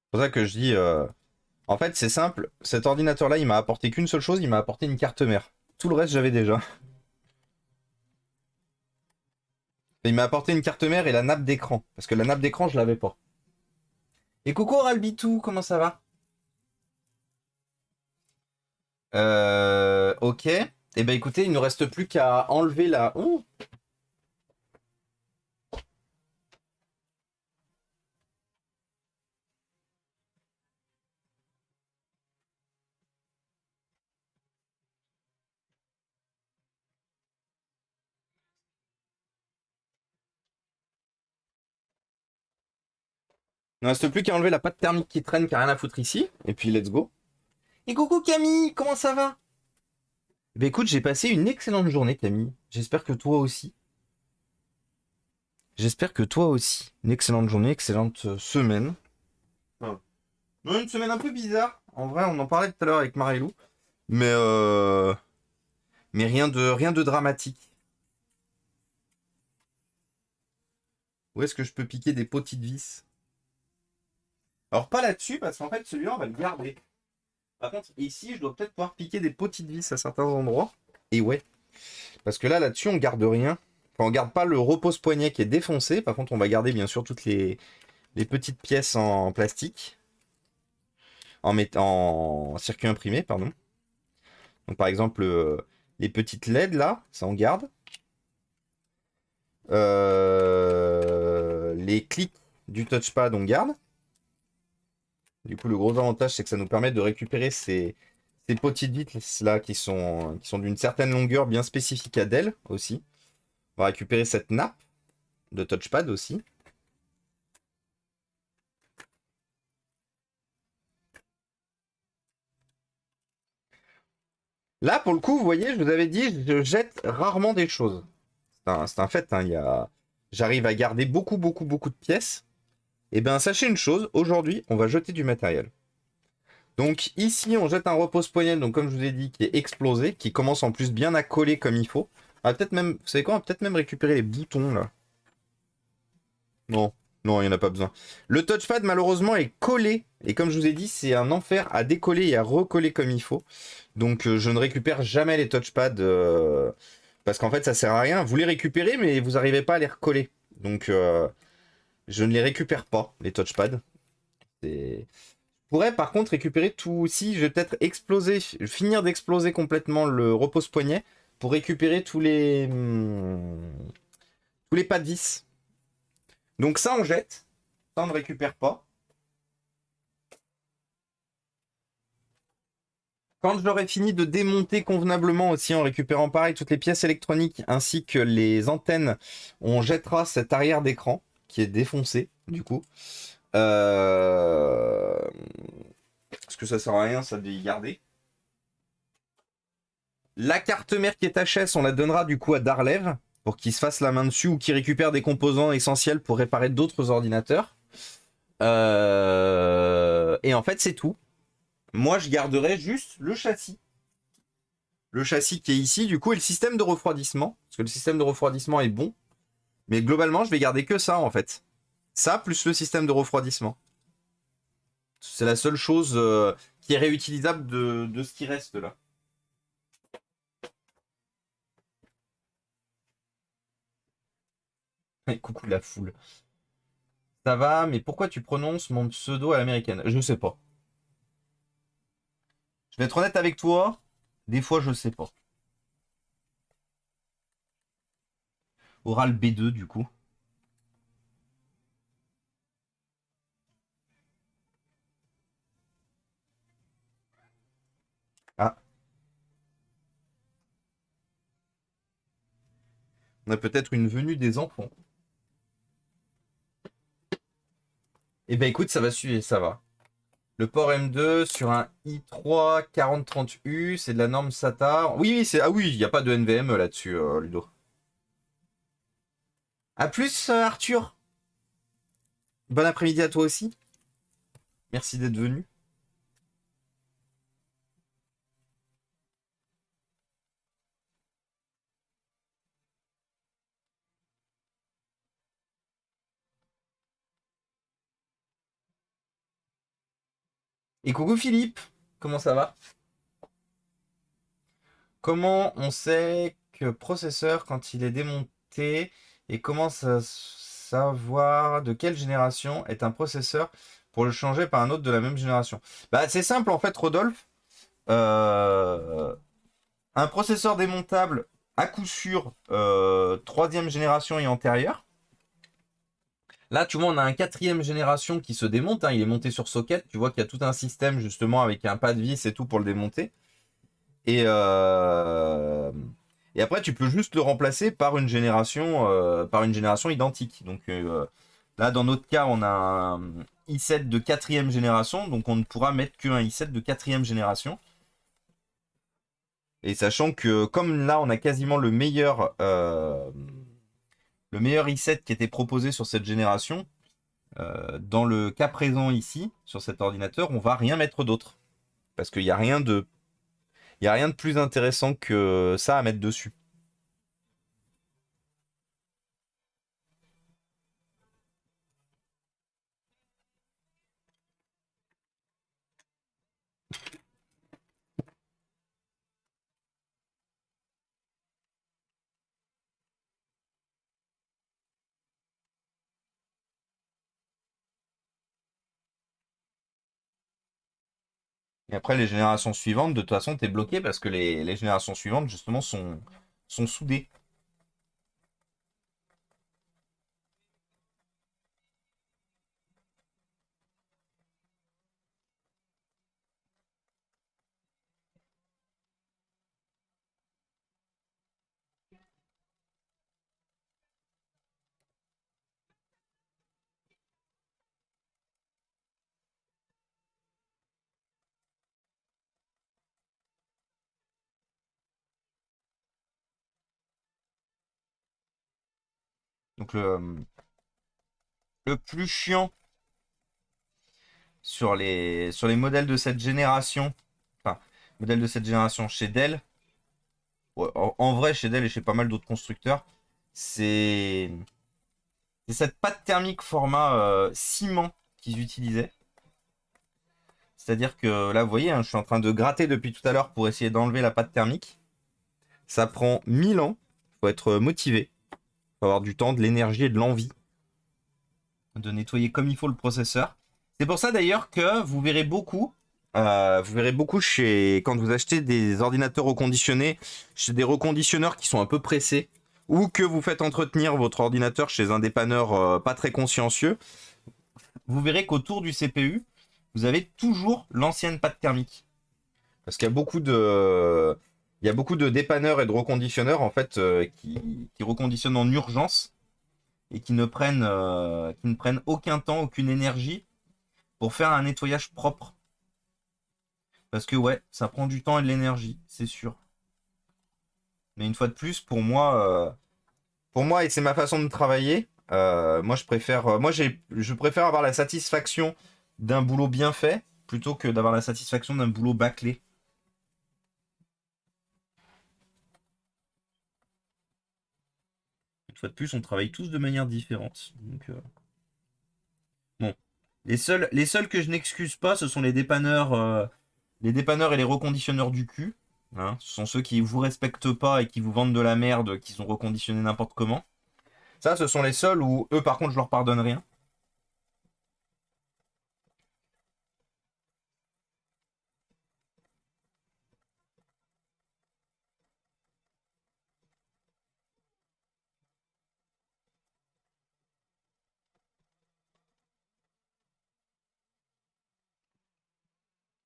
Speaker 1: C'est pour ça que je dis... En fait, c'est simple. Cet ordinateur-là, il m'a apporté qu'une seule chose, il m'a apporté une carte mère. Tout le reste, j'avais déjà. Il m'a apporté une carte mère et la nappe d'écran. Parce que la nappe d'écran, je l'avais pas. Et coucou Ralbitou, comment ça va? Ok. Eh ben écoutez, il ne nous reste plus qu'à enlever la... Oh. Il ne reste plus qu'à enlever la pâte thermique qui traîne, qui a rien à foutre ici. Et puis let's go. Et coucou Camille, comment ça va? Eh ben écoute, j'ai passé une excellente journée Camille. J'espère que toi aussi. J'espère que toi aussi. Une excellente journée, excellente semaine. Ah. Non, une semaine un peu bizarre. En vrai, on en parlait tout à l'heure avec Marilou. Mais rien de dramatique. Où est-ce que je peux piquer des petites vis? Alors pas là-dessus, parce qu'en fait, celui-là, on va le garder. Par contre, ici, je dois peut-être pouvoir piquer des petites vis à certains endroits. Et ouais. Parce que là-dessus, on garde rien. Enfin, on garde pas le repose-poignet qui est défoncé. Par contre, on va garder bien sûr toutes les petites pièces en plastique. En circuit imprimé, pardon. Donc par exemple, les petites LED là, ça on garde. Les clics du touchpad, on garde. Du coup, le gros avantage, c'est que ça nous permet de récupérer ces petites vis là qui sont d'une certaine longueur bien spécifique à Dell aussi. On va récupérer cette nappe de touchpad aussi. Là, pour le coup, vous voyez, je vous avais dit, je jette rarement des choses. C'est un fait, hein, j'arrive à garder beaucoup de pièces. Et bien, sachez une chose, aujourd'hui, on va jeter du matériel. Donc ici, on jette un repose-poignet, donc comme je vous ai dit, qui est explosé, qui commence en plus bien à coller comme il faut. On va peut-être même, vous savez quoi, on va peut-être même récupérer les boutons, là. Non, Non, il n'y en a pas besoin. Le touchpad, malheureusement, est collé. Et comme je vous ai dit, c'est un enfer à décoller et à recoller comme il faut. Donc, je ne récupère jamais les touchpads. Parce qu'en fait, ça sert à rien. Vous les récupérez, mais vous n'arrivez pas à les recoller. Donc, je ne les récupère pas, les touchpads. Je pourrais par contre récupérer tout aussi. Je vais peut-être finir d'exploser complètement le repose-poignet pour récupérer tous les pas de vis. Donc ça, on jette. Ça, on ne récupère pas. Quand j'aurai fini de démonter convenablement aussi, en récupérant pareil toutes les pièces électroniques ainsi que les antennes, on jettera cet arrière d'écran qui est défoncé, du coup. Parce que ça sert à rien, ça de y garder. La carte mère qui est HS, on la donnera du coup à Darlev pour qu'il se fasse la main dessus ou qu'il récupère des composants essentiels pour réparer d'autres ordinateurs. Et en fait, c'est tout. Moi, je garderai juste le châssis. Le châssis qui est ici, du coup, et le système de refroidissement. Parce que le système de refroidissement est bon. Mais globalement, je vais garder que ça, en fait. Ça, plus le système de refroidissement. C'est la seule chose qui est réutilisable de ce qui reste là. Coucou la foule. Ça va, mais pourquoi tu prononces mon pseudo à l'américaine? Je sais pas. Je vais être honnête avec toi. Des fois, je sais pas. Oral B2, du coup. Ah. On a peut-être une venue des enfants. Eh ben écoute, ça va suivre, ça va. Le port M2 sur un i3 4030U, c'est de la norme SATA. Oui, oui, ah oui, il n'y a pas de NVMe là-dessus, Ludo. A plus, Arthur. Bon après-midi à toi aussi. Merci d'être venu. Et coucou Philippe, comment ça va? Comment on sait que processeur quand il est démonté et comment savoir de quelle génération est un processeur pour le changer par un autre de la même génération? Bah c'est simple en fait Rodolphe. Un processeur démontable à coup sûr troisième génération et antérieure. Là, tu vois, on a un quatrième génération qui se démonte. Hein, il est monté sur socket. Tu vois qu'il y a tout un système justement avec un pas de vis et tout pour le démonter. Et, et après, tu peux juste le remplacer par une génération identique. Donc là, dans notre cas, on a un i7 de quatrième génération. Donc on ne pourra mettre qu'un i7 de quatrième génération. Et sachant que comme là, on a quasiment le meilleur i7 qui était proposé sur cette génération, dans le cas présent ici, sur cet ordinateur, on va rien mettre d'autre. Parce qu'il n'y a rien de plus intéressant que ça à mettre dessus. Et après, les générations suivantes, de toute façon, tu es bloqué parce que les générations suivantes, justement, sont soudées. Donc le plus chiant sur les modèles de cette génération, enfin, modèles de cette génération chez Dell, ouais, en vrai chez Dell et chez pas mal d'autres constructeurs, c'est C'est cette pâte thermique format ciment qu'ils utilisaient. C'est-à-dire que là, vous voyez, hein, je suis en train de gratter depuis tout à l'heure pour essayer d'enlever la pâte thermique. Ça prend 1000 ans. Il faut être motivé. Il faut avoir du temps, de l'énergie et de l'envie de nettoyer comme il faut le processeur. C'est pour ça d'ailleurs que vous verrez beaucoup quand vous achetez des ordinateurs reconditionnés, chez des reconditionneurs qui sont un peu pressés, ou que vous faites entretenir votre ordinateur chez un dépanneur pas très consciencieux, vous verrez qu'autour du CPU, vous avez toujours l'ancienne pâte thermique. Parce qu'il y a beaucoup de dépanneurs et de reconditionneurs en fait qui reconditionnent en urgence et qui ne prennent aucun temps, aucune énergie pour faire un nettoyage propre. Parce que ouais, ça prend du temps et de l'énergie, c'est sûr. Mais une fois de plus, pour moi et c'est ma façon de travailler, moi je préfère avoir la satisfaction d'un boulot bien fait plutôt que d'avoir la satisfaction d'un boulot bâclé. Une fois de plus, on travaille tous de manière différente. Donc, bon. Les seuls que je n'excuse pas, ce sont les dépanneurs et les reconditionneurs du cul. Hein. Ce sont ceux qui vous respectent pas et qui vous vendent de la merde, qui sont reconditionnés n'importe comment. Ça, ce sont les seuls où, eux, par contre, je leur pardonne rien.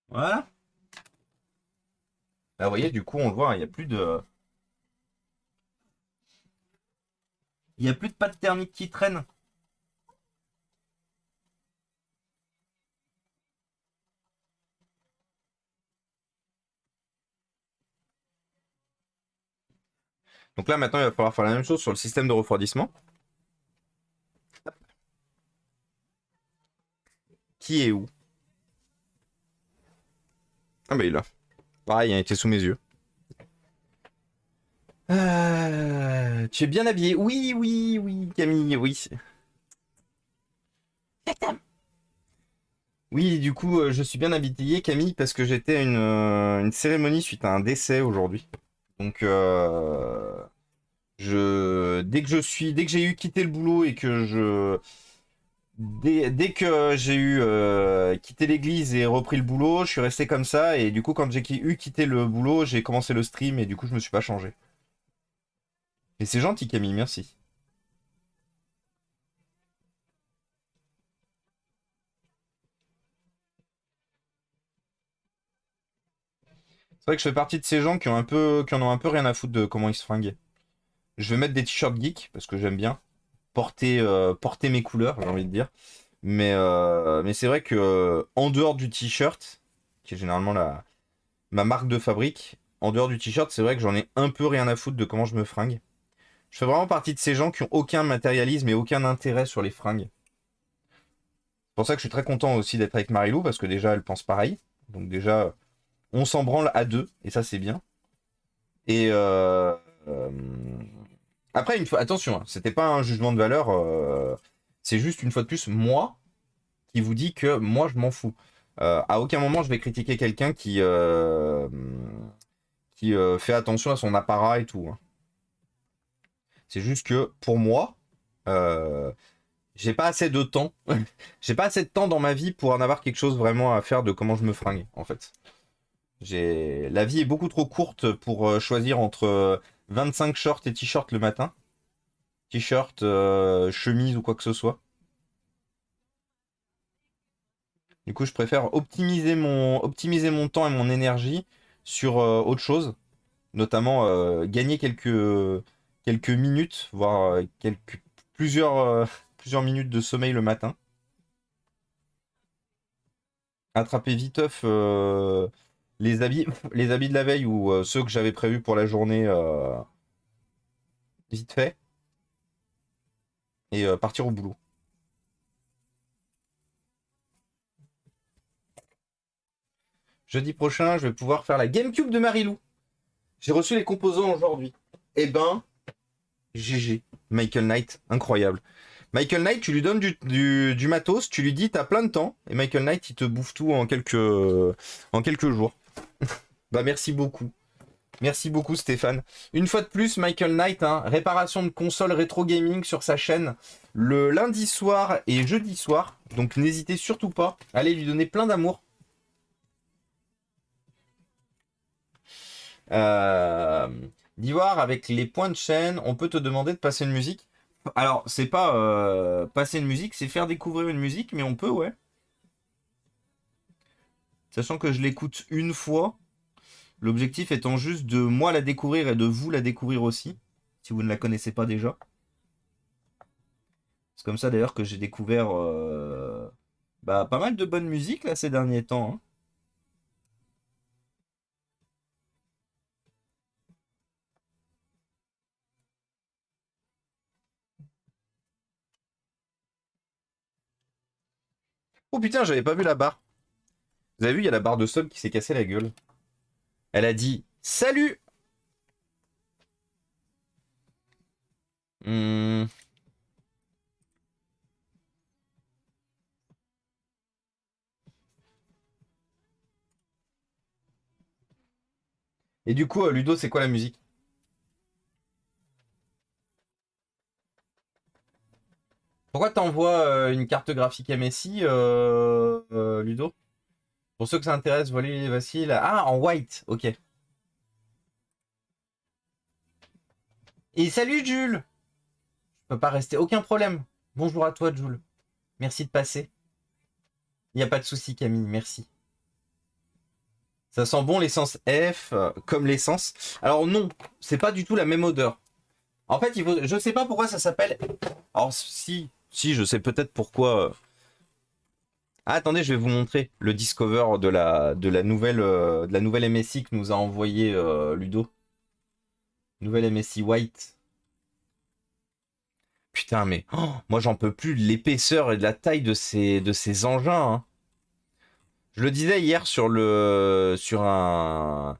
Speaker 1: Voilà. Là, vous voyez, du coup, on le voit, il n'y a plus de... Il n'y a plus de pâte thermique qui traîne. Donc là, maintenant, il va falloir faire la même chose sur le système de refroidissement. Qui est où? Ah bah il est là. Pareil, il était sous mes yeux. Tu es bien habillé. Oui, oui, oui, Camille, oui. Oui, du coup, je suis bien habillé, Camille, parce que j'étais à une cérémonie suite à un décès aujourd'hui. Donc, dès que j'ai eu quitté le boulot et que dès que j'ai eu quitté l'église et repris le boulot, je suis resté comme ça. Et du coup, quand j'ai eu quitté le boulot, j'ai commencé le stream et du coup, je me suis pas changé. Et c'est gentil, Camille, merci. C'est vrai que je fais partie de ces gens qui en ont un peu rien à foutre de comment ils se fringuent. Je vais mettre des t-shirts geeks parce que j'aime bien porter mes couleurs, j'ai envie de dire. Mais c'est vrai que en dehors du t-shirt, qui est généralement ma marque de fabrique, en dehors du t-shirt, c'est vrai que j'en ai un peu rien à foutre de comment je me fringue. Je fais vraiment partie de ces gens qui ont aucun matérialisme et aucun intérêt sur les fringues. C'est pour ça que je suis très content aussi d'être avec Marilou parce que déjà elle pense pareil. Donc déjà, on s'en branle à deux et ça c'est bien. Et euh, après, une fois, attention, hein, c'était pas un jugement de valeur. C'est juste une fois de plus moi qui vous dit que moi je m'en fous. À aucun moment je vais critiquer quelqu'un qui fait attention à son apparat et tout. Hein. C'est juste que pour moi, euh, j'ai pas assez de temps. J'ai pas assez de temps dans ma vie pour en avoir quelque chose vraiment à faire de comment je me fringue en fait. La vie est beaucoup trop courte pour choisir entre 25 shorts et t-shirts le matin. T-shirt, chemise ou quoi que ce soit. Du coup, je préfère optimiser mon temps et mon énergie sur autre chose, notamment gagner quelques minutes, voire plusieurs minutes de sommeil le matin. Attraper viteuf les habits, les habits de la veille ou ceux que j'avais prévus pour la journée vite fait et partir au boulot. Jeudi prochain, je vais pouvoir faire la GameCube de Marilou. J'ai reçu les composants aujourd'hui. Eh ben, GG. Michael Knight, incroyable. Michael Knight, tu lui donnes du matos, tu lui dis t'as plein de temps, et Michael Knight il te bouffe tout en quelques jours. Bah merci beaucoup. Merci beaucoup Stéphane. Une fois de plus, Michael Knight, hein, réparation de console rétro gaming sur sa chaîne le lundi soir et jeudi soir. Donc n'hésitez surtout pas à aller lui donner plein d'amour. D'Ivoire, avec les points de chaîne, on peut te demander de passer une musique. Alors, c'est pas passer une musique, c'est faire découvrir une musique, mais on peut, ouais. Sachant que je l'écoute une fois, l'objectif étant juste de moi la découvrir et de vous la découvrir aussi, si vous ne la connaissez pas déjà. C'est comme ça d'ailleurs que j'ai découvert bah, pas mal de bonnes musiques là ces derniers temps, hein. Oh putain, j'avais pas vu la barre. Vous avez vu, il y a la barre de sub qui s'est cassée la gueule. Elle a dit salut. Hmm. Et du coup, Ludo, c'est quoi la musique? Pourquoi t'envoies une carte graphique MSI, Ludo? Pour ceux que ça intéresse, voilà, il est facile. Ah, en white, ok. Et salut Jules! Je peux pas rester, aucun problème. Bonjour à toi Jules. Merci de passer. Il n'y a pas de souci Camille, merci. Ça sent bon l'essence F, comme l'essence. Alors non, c'est pas du tout la même odeur. En fait, je sais pas pourquoi ça s'appelle... Alors si, je sais peut-être pourquoi... Ah, attendez, je vais vous montrer le Discover de la nouvelle MSI que nous a envoyé Ludo. Nouvelle MSI White. Putain, mais moi j'en peux plus de l'épaisseur et de la taille de ces engins, hein. Je le disais hier sur un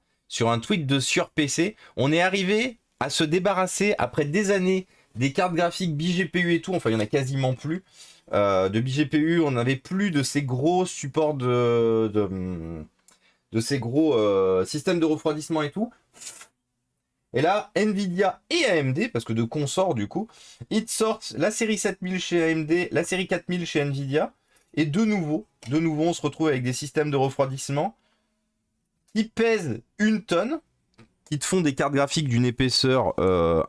Speaker 1: tweet de sur PC, on est arrivé à se débarrasser après des années des cartes graphiques BGPU et tout, enfin il y en a quasiment plus. De BGPU, on n'avait plus de ces gros supports de ces gros systèmes de refroidissement et tout. Et là, Nvidia et AMD, parce que de consorts du coup, ils sortent la série 7000 chez AMD, la série 4000 chez Nvidia, et de nouveau, on se retrouve avec des systèmes de refroidissement qui pèsent 1 tonne, qui te font des cartes graphiques d'une épaisseur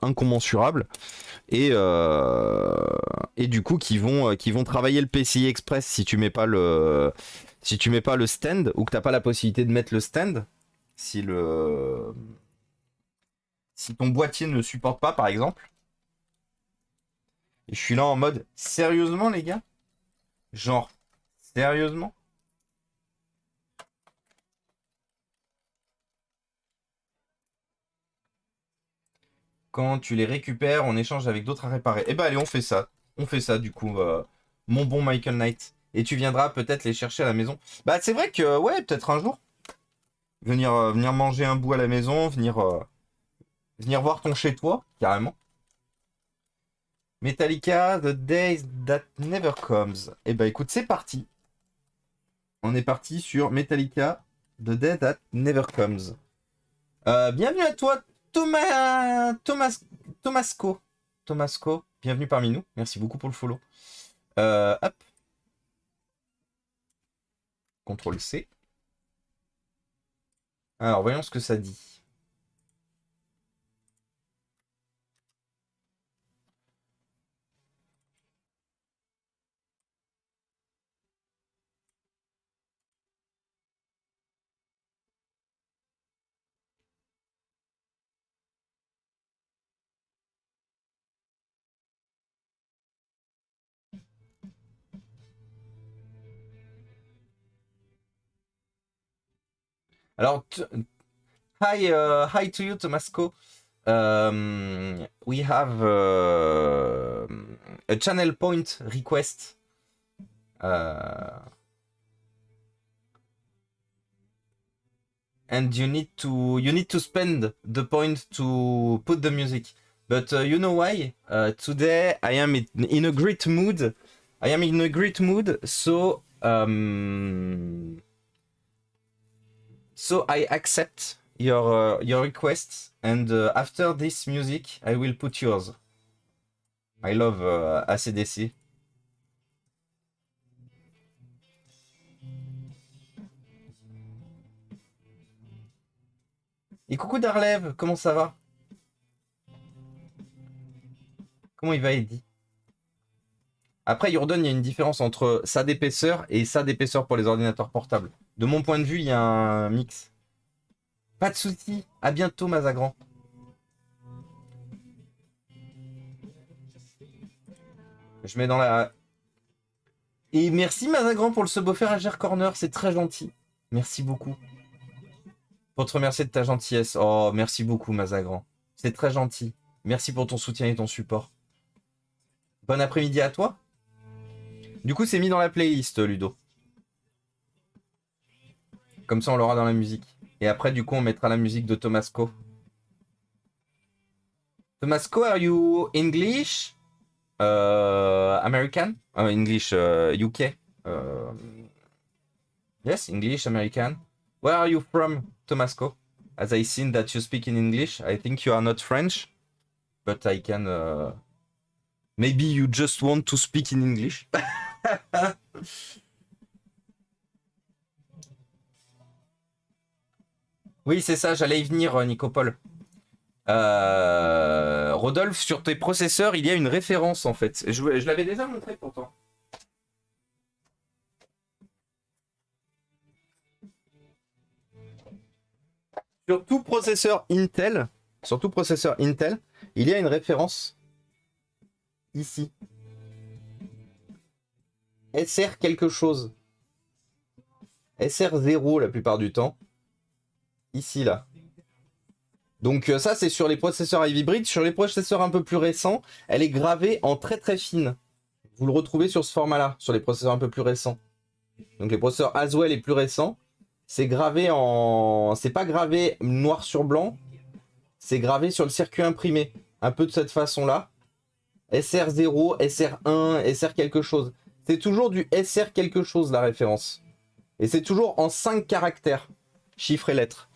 Speaker 1: incommensurable, et du coup qui vont travailler le PCI Express si tu mets pas le stand, ou que t'as pas la possibilité de mettre le stand, si ton boîtier ne supporte pas, par exemple. Et je suis là en mode, sérieusement, les gars? Genre, sérieusement? Quand tu les récupères, on échange avec d'autres à réparer. Eh ben, allez, on fait ça. On fait ça, du coup, mon bon Michael Knight. Et tu viendras peut-être les chercher à la maison. Bah, c'est vrai que, ouais, peut-être un jour. Venir manger un bout à la maison, venir voir ton chez-toi, carrément. Metallica, The Days That Never Comes. Eh ben écoute, c'est parti. On est parti sur Metallica, The Day That Never Comes. Bienvenue à toi, Tomasco. Tomasco, bienvenue parmi nous. Merci beaucoup pour le follow. Hop. CTRL C. Alors, voyons ce que ça dit. Alors, hi to you, Tomasco. We have a channel point request. And you need to spend the point to put the music. But you know why? Today I am in a great mood. I am in a great mood, so so I accept your requests, and after this music, I will put yours. I love AC/DC. Et coucou Darlev, comment ça va? Comment il va, Eddie? Après, Jordan, il y a une différence entre ça d'épaisseur et ça d'épaisseur pour les ordinateurs portables. De mon point de vue, il y a un mix. Pas de soucis. À bientôt, Mazagran. Je mets dans la... Et merci, Mazagran, pour le subwoofer à Ger Corner. C'est très gentil. Merci beaucoup. Pour te remercier de ta gentillesse. Oh, merci beaucoup, Mazagran. C'est très gentil. Merci pour ton soutien et ton support. Bon après-midi à toi. Du coup, c'est mis dans la playlist, Ludo. Comme ça, on l'aura dans la musique. Et après, du coup, on mettra la musique de Tomasco. Tomasco, are you English? American? English, UK? Yes, English, American. Where are you from, Tomasco? As I seen that you speak in English, I think you are not French. But I can... Maybe you just want to speak in English. Oui, c'est ça, j'allais y venir, Nicopole. Rodolphe, sur tes processeurs, il y a une référence en fait. Je l'avais déjà montré pourtant. Sur tout processeur Intel, il y a une référence ici. SR quelque chose. SR0 la plupart du temps. Ici, là. Donc ça, c'est sur les processeurs Ivy Bridge. Sur les processeurs un peu plus récents, elle est gravée en très très fine. Vous le retrouvez sur ce format-là, sur les processeurs un peu plus récents. Donc les processeurs Haswell les plus récents, c'est gravé en... C'est pas gravé noir sur blanc, c'est gravé sur le circuit imprimé. Un peu de cette façon-là. SR0, SR1, SR quelque chose. C'est toujours du SR quelque chose, la référence. Et c'est toujours en 5 caractères, chiffres et lettres.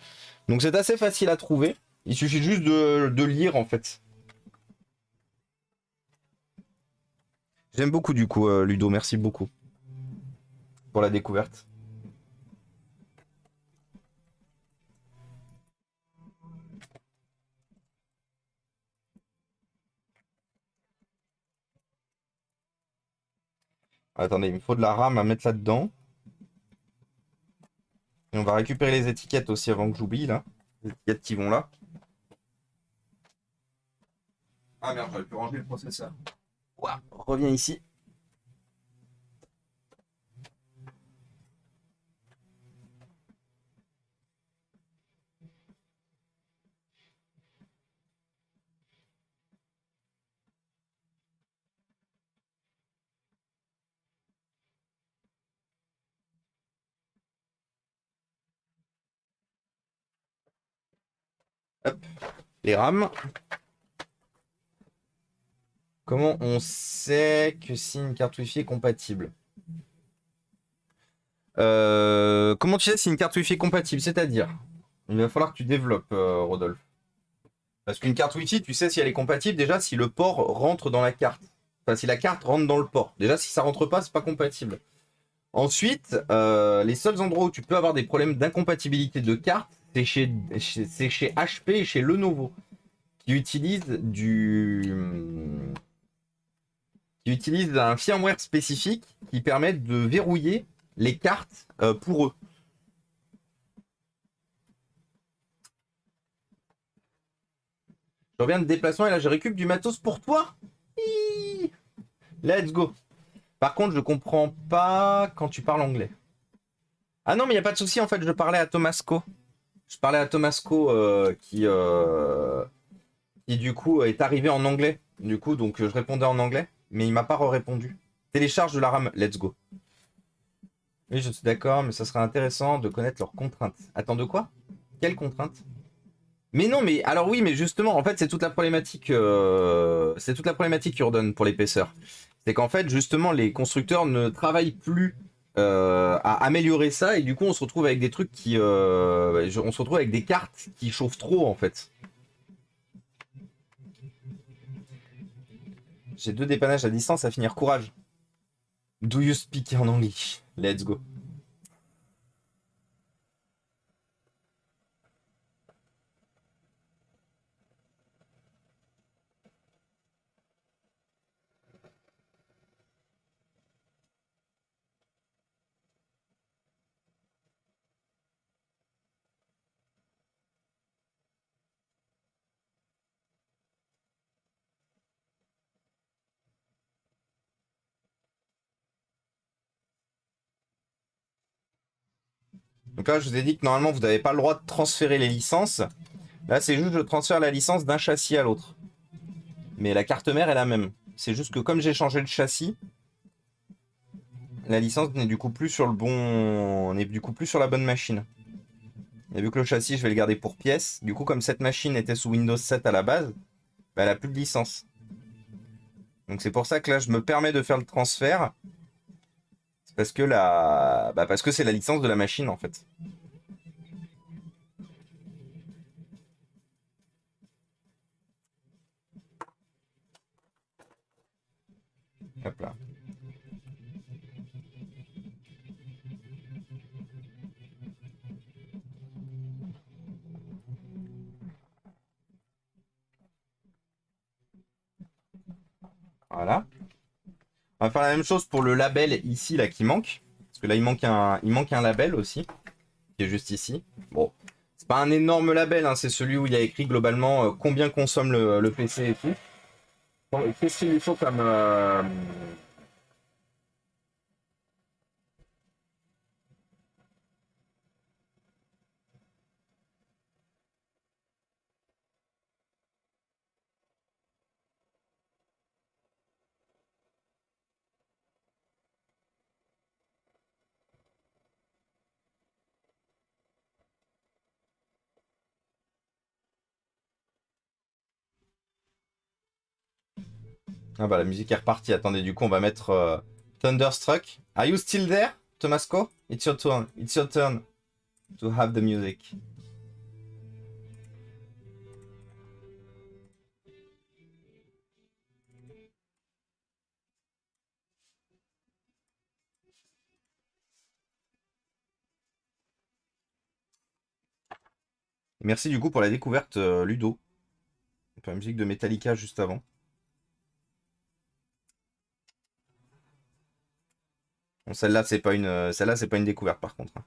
Speaker 1: Donc c'est assez facile à trouver. Il suffit juste de lire, en fait. J'aime beaucoup, du coup, Ludo. Merci beaucoup pour la découverte. Attendez, il me faut de la RAM à mettre là-dedans. Et on va récupérer les étiquettes aussi avant que j'oublie, là. Les étiquettes qui vont là. Ah merde, j'aurais pu ranger le processeur. Ouah, reviens ici. Hop, les RAM. Comment on sait que si une carte Wi-Fi est compatible? Comment tu sais si une carte Wi-Fi est compatible? C'est-à-dire, il va falloir que tu développes, Rodolphe. Parce qu'une carte Wi-Fi, tu sais si elle est compatible déjà si le port rentre dans la carte. Enfin, si la carte rentre dans le port. Déjà, si ça rentre pas, c'est pas compatible. Ensuite, les seuls endroits où tu peux avoir des problèmes d'incompatibilité de carte, c'est chez HP et chez Lenovo, qui utilisent un firmware spécifique qui permet de verrouiller les cartes pour eux. Je reviens de déplacement et là je récupère du matos pour toi. Hihi. Let's go. Par contre, je comprends pas quand tu parles anglais. Ah non, mais il n'y a pas de souci, en fait, je parlais à Tomasco. Je parlais à Tomasco qui du coup est arrivé en anglais. Du coup, donc je répondais en anglais, mais il m'a pas répondu. Télécharge de la RAM, let's go. Oui, je suis d'accord, mais ça serait intéressant de connaître leurs contraintes. Attends, de quoi? Quelles contraintes? Mais non, mais alors oui, mais justement, en fait, c'est toute la problématique, Urdan pour l'épaisseur. C'est qu'en fait, justement, les constructeurs ne travaillent plus à améliorer ça, et du coup, on se retrouve avec des trucs on se retrouve avec des cartes qui chauffent trop, en fait. J'ai 2 dépannages à distance à finir, courage. Do you speak en anglais? Let's go. Donc là, je vous ai dit que normalement, vous n'avez pas le droit de transférer les licences. Là, c'est juste je transfère la licence d'un châssis à l'autre. Mais la carte mère est la même. C'est juste que comme j'ai changé le châssis, la licence n'est du coup plus sur le bon, n'est du coup plus sur la bonne machine. Et vu que le châssis, je vais le garder pour pièce, du coup, comme cette machine était sous Windows 7 à la base, bah, elle a plus de licence. Donc c'est pour ça que là, je me permets de faire le transfert. C'est parce que parce que c'est la licence de la machine en fait. Hop là. Voilà. On va faire la même chose pour le label ici là qui manque. Parce que là il manque un label aussi. Qui est juste ici. Bon. C'est pas un énorme label, hein, c'est celui où il y a écrit globalement combien consomme le PC et tout. Bon, qu'est-ce qu'il lui faut comme. Ah bah la musique est repartie. Attendez, du coup on va mettre Thunderstruck. Are you still there, Tomasco? It's your turn. It's your turn to have the music. Merci du coup pour la découverte, Ludo. Pour la musique de Metallica juste avant. Bon, celle-là, c'est pas une découverte par contre, hein.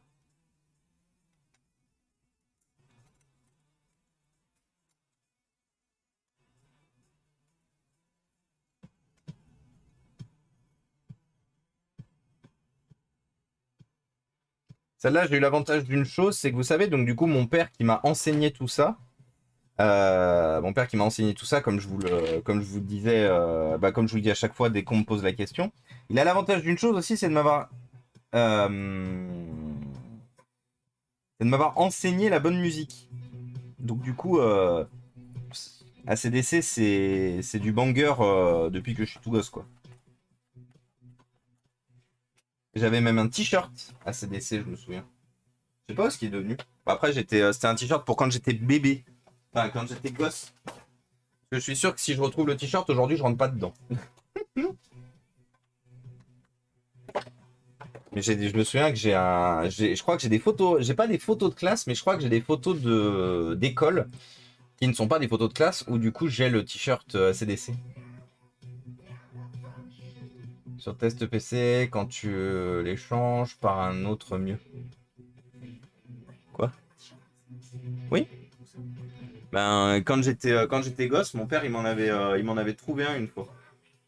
Speaker 1: Celle-là, j'ai eu l'avantage d'une chose, c'est que vous savez, donc du coup, mon père qui m'a enseigné tout ça, comme je vous le disais, comme je vous le dis à chaque fois dès qu'on me pose la question, il a l'avantage d'une chose aussi, euh, c'est de m'avoir enseigné la bonne musique. Donc du coup, ACDC, c'est du banger depuis que je suis tout gosse, quoi. J'avais même un t-shirt ACDC, je me souviens. Je sais pas ce qu'il est devenu. Bon, après, c'était un t-shirt pour quand j'étais bébé. Enfin, quand j'étais gosse. Je suis sûr que si je retrouve le t-shirt aujourd'hui, je rentre pas dedans. Mais je me souviens que je crois que j'ai des photos. J'ai pas des photos de classe, mais je crois que j'ai des photos d'école qui ne sont pas des photos de classe où du coup j'ai le t-shirt ACDC. Sur test PC, quand tu l'échanges par un autre mieux. Quoi? Oui? Ben quand j'étais gosse, mon père il m'en avait trouvé un une fois.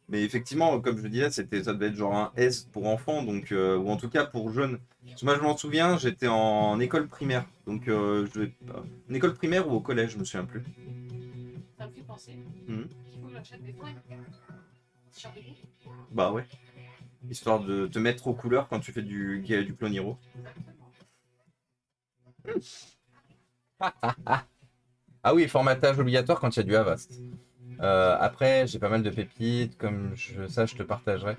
Speaker 1: Mais effectivement, comme je disais, ça devait être genre un S pour enfants, donc ou en tout cas pour jeunes. Parce que moi je m'en souviens, j'étais en école primaire, donc une école primaire ou au collège, je me souviens plus.
Speaker 2: Ça me fait penser
Speaker 1: Mhm.
Speaker 2: qu'il faut que j'achète des fringues. T-shirt de groupe.
Speaker 1: Bah ouais, histoire de te mettre aux couleurs quand tu fais du Clone Hero.
Speaker 2: Exactement.
Speaker 1: Ah oui, formatage obligatoire quand il y a du Avast. Après, j'ai pas mal de pépites, comme ça je te partagerai.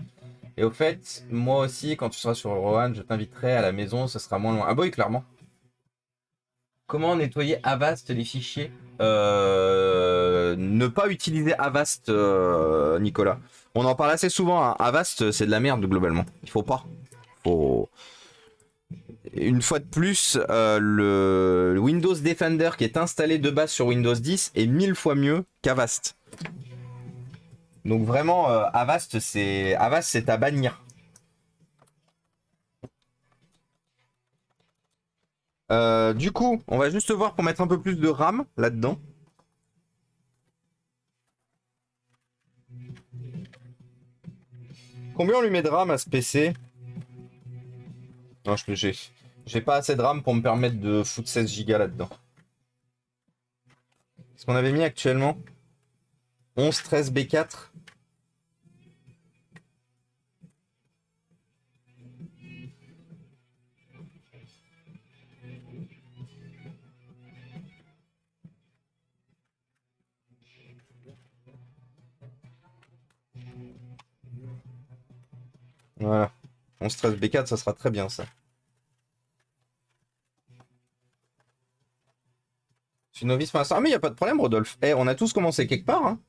Speaker 1: Et au fait, moi aussi, quand tu seras sur le Rohan, je t'inviterai à la maison, ce sera moins loin. Ah bah oui, clairement. Comment nettoyer Avast les fichiers? Ne pas utiliser Avast, Nicolas. On en parle assez souvent, hein. Avast, c'est de la merde globalement. Il faut pas. Faut... Une fois de plus, le Windows Defender qui est installé de base sur Windows 10 est 1000 fois mieux qu'Avast. Donc vraiment, Avast, c'est à bannir. Du coup, on va juste voir pour mettre un peu plus de RAM là-dedans. Combien on lui met de RAM à ce PC? Non, j'ai pas assez de RAM pour me permettre de foutre 16 Go là-dedans. Ce qu'on avait mis actuellement 11, 13 B4. Voilà. 11, 13 B4, ça sera très bien ça. Je suis novice pour l'instant. Ah mais y a pas de problème, Rodolphe. Eh, on a tous commencé quelque part, hein.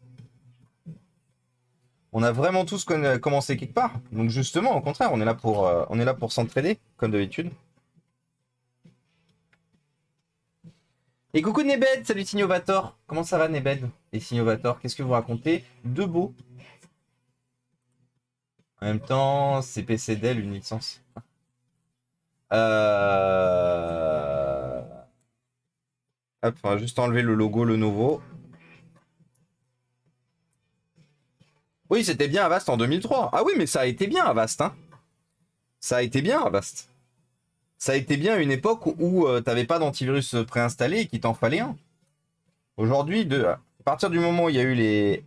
Speaker 1: On a vraiment tous commencé quelque part. Donc justement, au contraire, on est là pour s'entraider, comme d'habitude. Et coucou Nebed, salut Signovator. Comment ça va Nebed et Signovator? Qu'est-ce que vous racontez de beau? En même temps, c'est PC Dell, une licence. Hop, on va juste enlever le logo Lenovo. Oui, c'était bien Avast en 2003. Ah oui, mais ça a été bien Avast, hein. Ça a été bien Avast. Ça a été bien à une époque où t'avais pas d'antivirus préinstallé et qu'il t'en fallait un. Aujourd'hui, à partir du moment où il y a eu les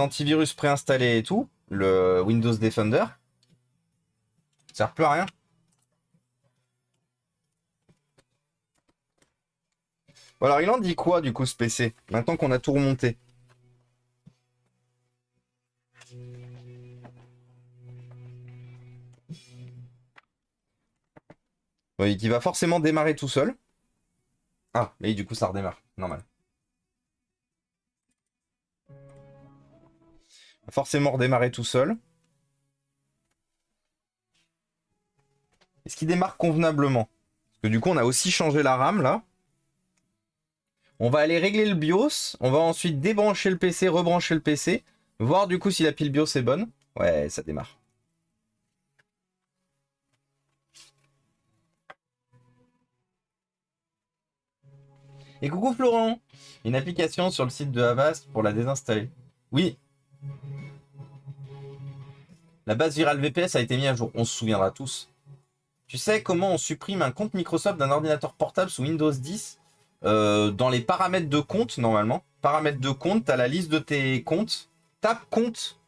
Speaker 1: antivirus préinstallés et tout, le Windows Defender, ça sert plus à rien. Bon, alors il en dit quoi du coup ce PC, maintenant qu'on a tout remonté? Oui, qui va forcément démarrer tout seul. Ah, mais du coup ça redémarre, normal. Va forcément redémarrer tout seul. Est-ce qu'il démarre convenablement? Parce que du coup on a aussi changé la RAM là. On va aller régler le BIOS, on va ensuite débrancher le PC, rebrancher le PC, voir du coup si la pile BIOS est bonne. Ouais, ça démarre. Et coucou Florent, une application sur le site de Avast pour la désinstaller. Oui. La base virale VPS a été mise à jour, on se souviendra tous. Tu sais comment on supprime un compte Microsoft d'un ordinateur portable sous Windows 10 dans les paramètres de compte, normalement. Paramètres de compte, tu as la liste de tes comptes. Tape compte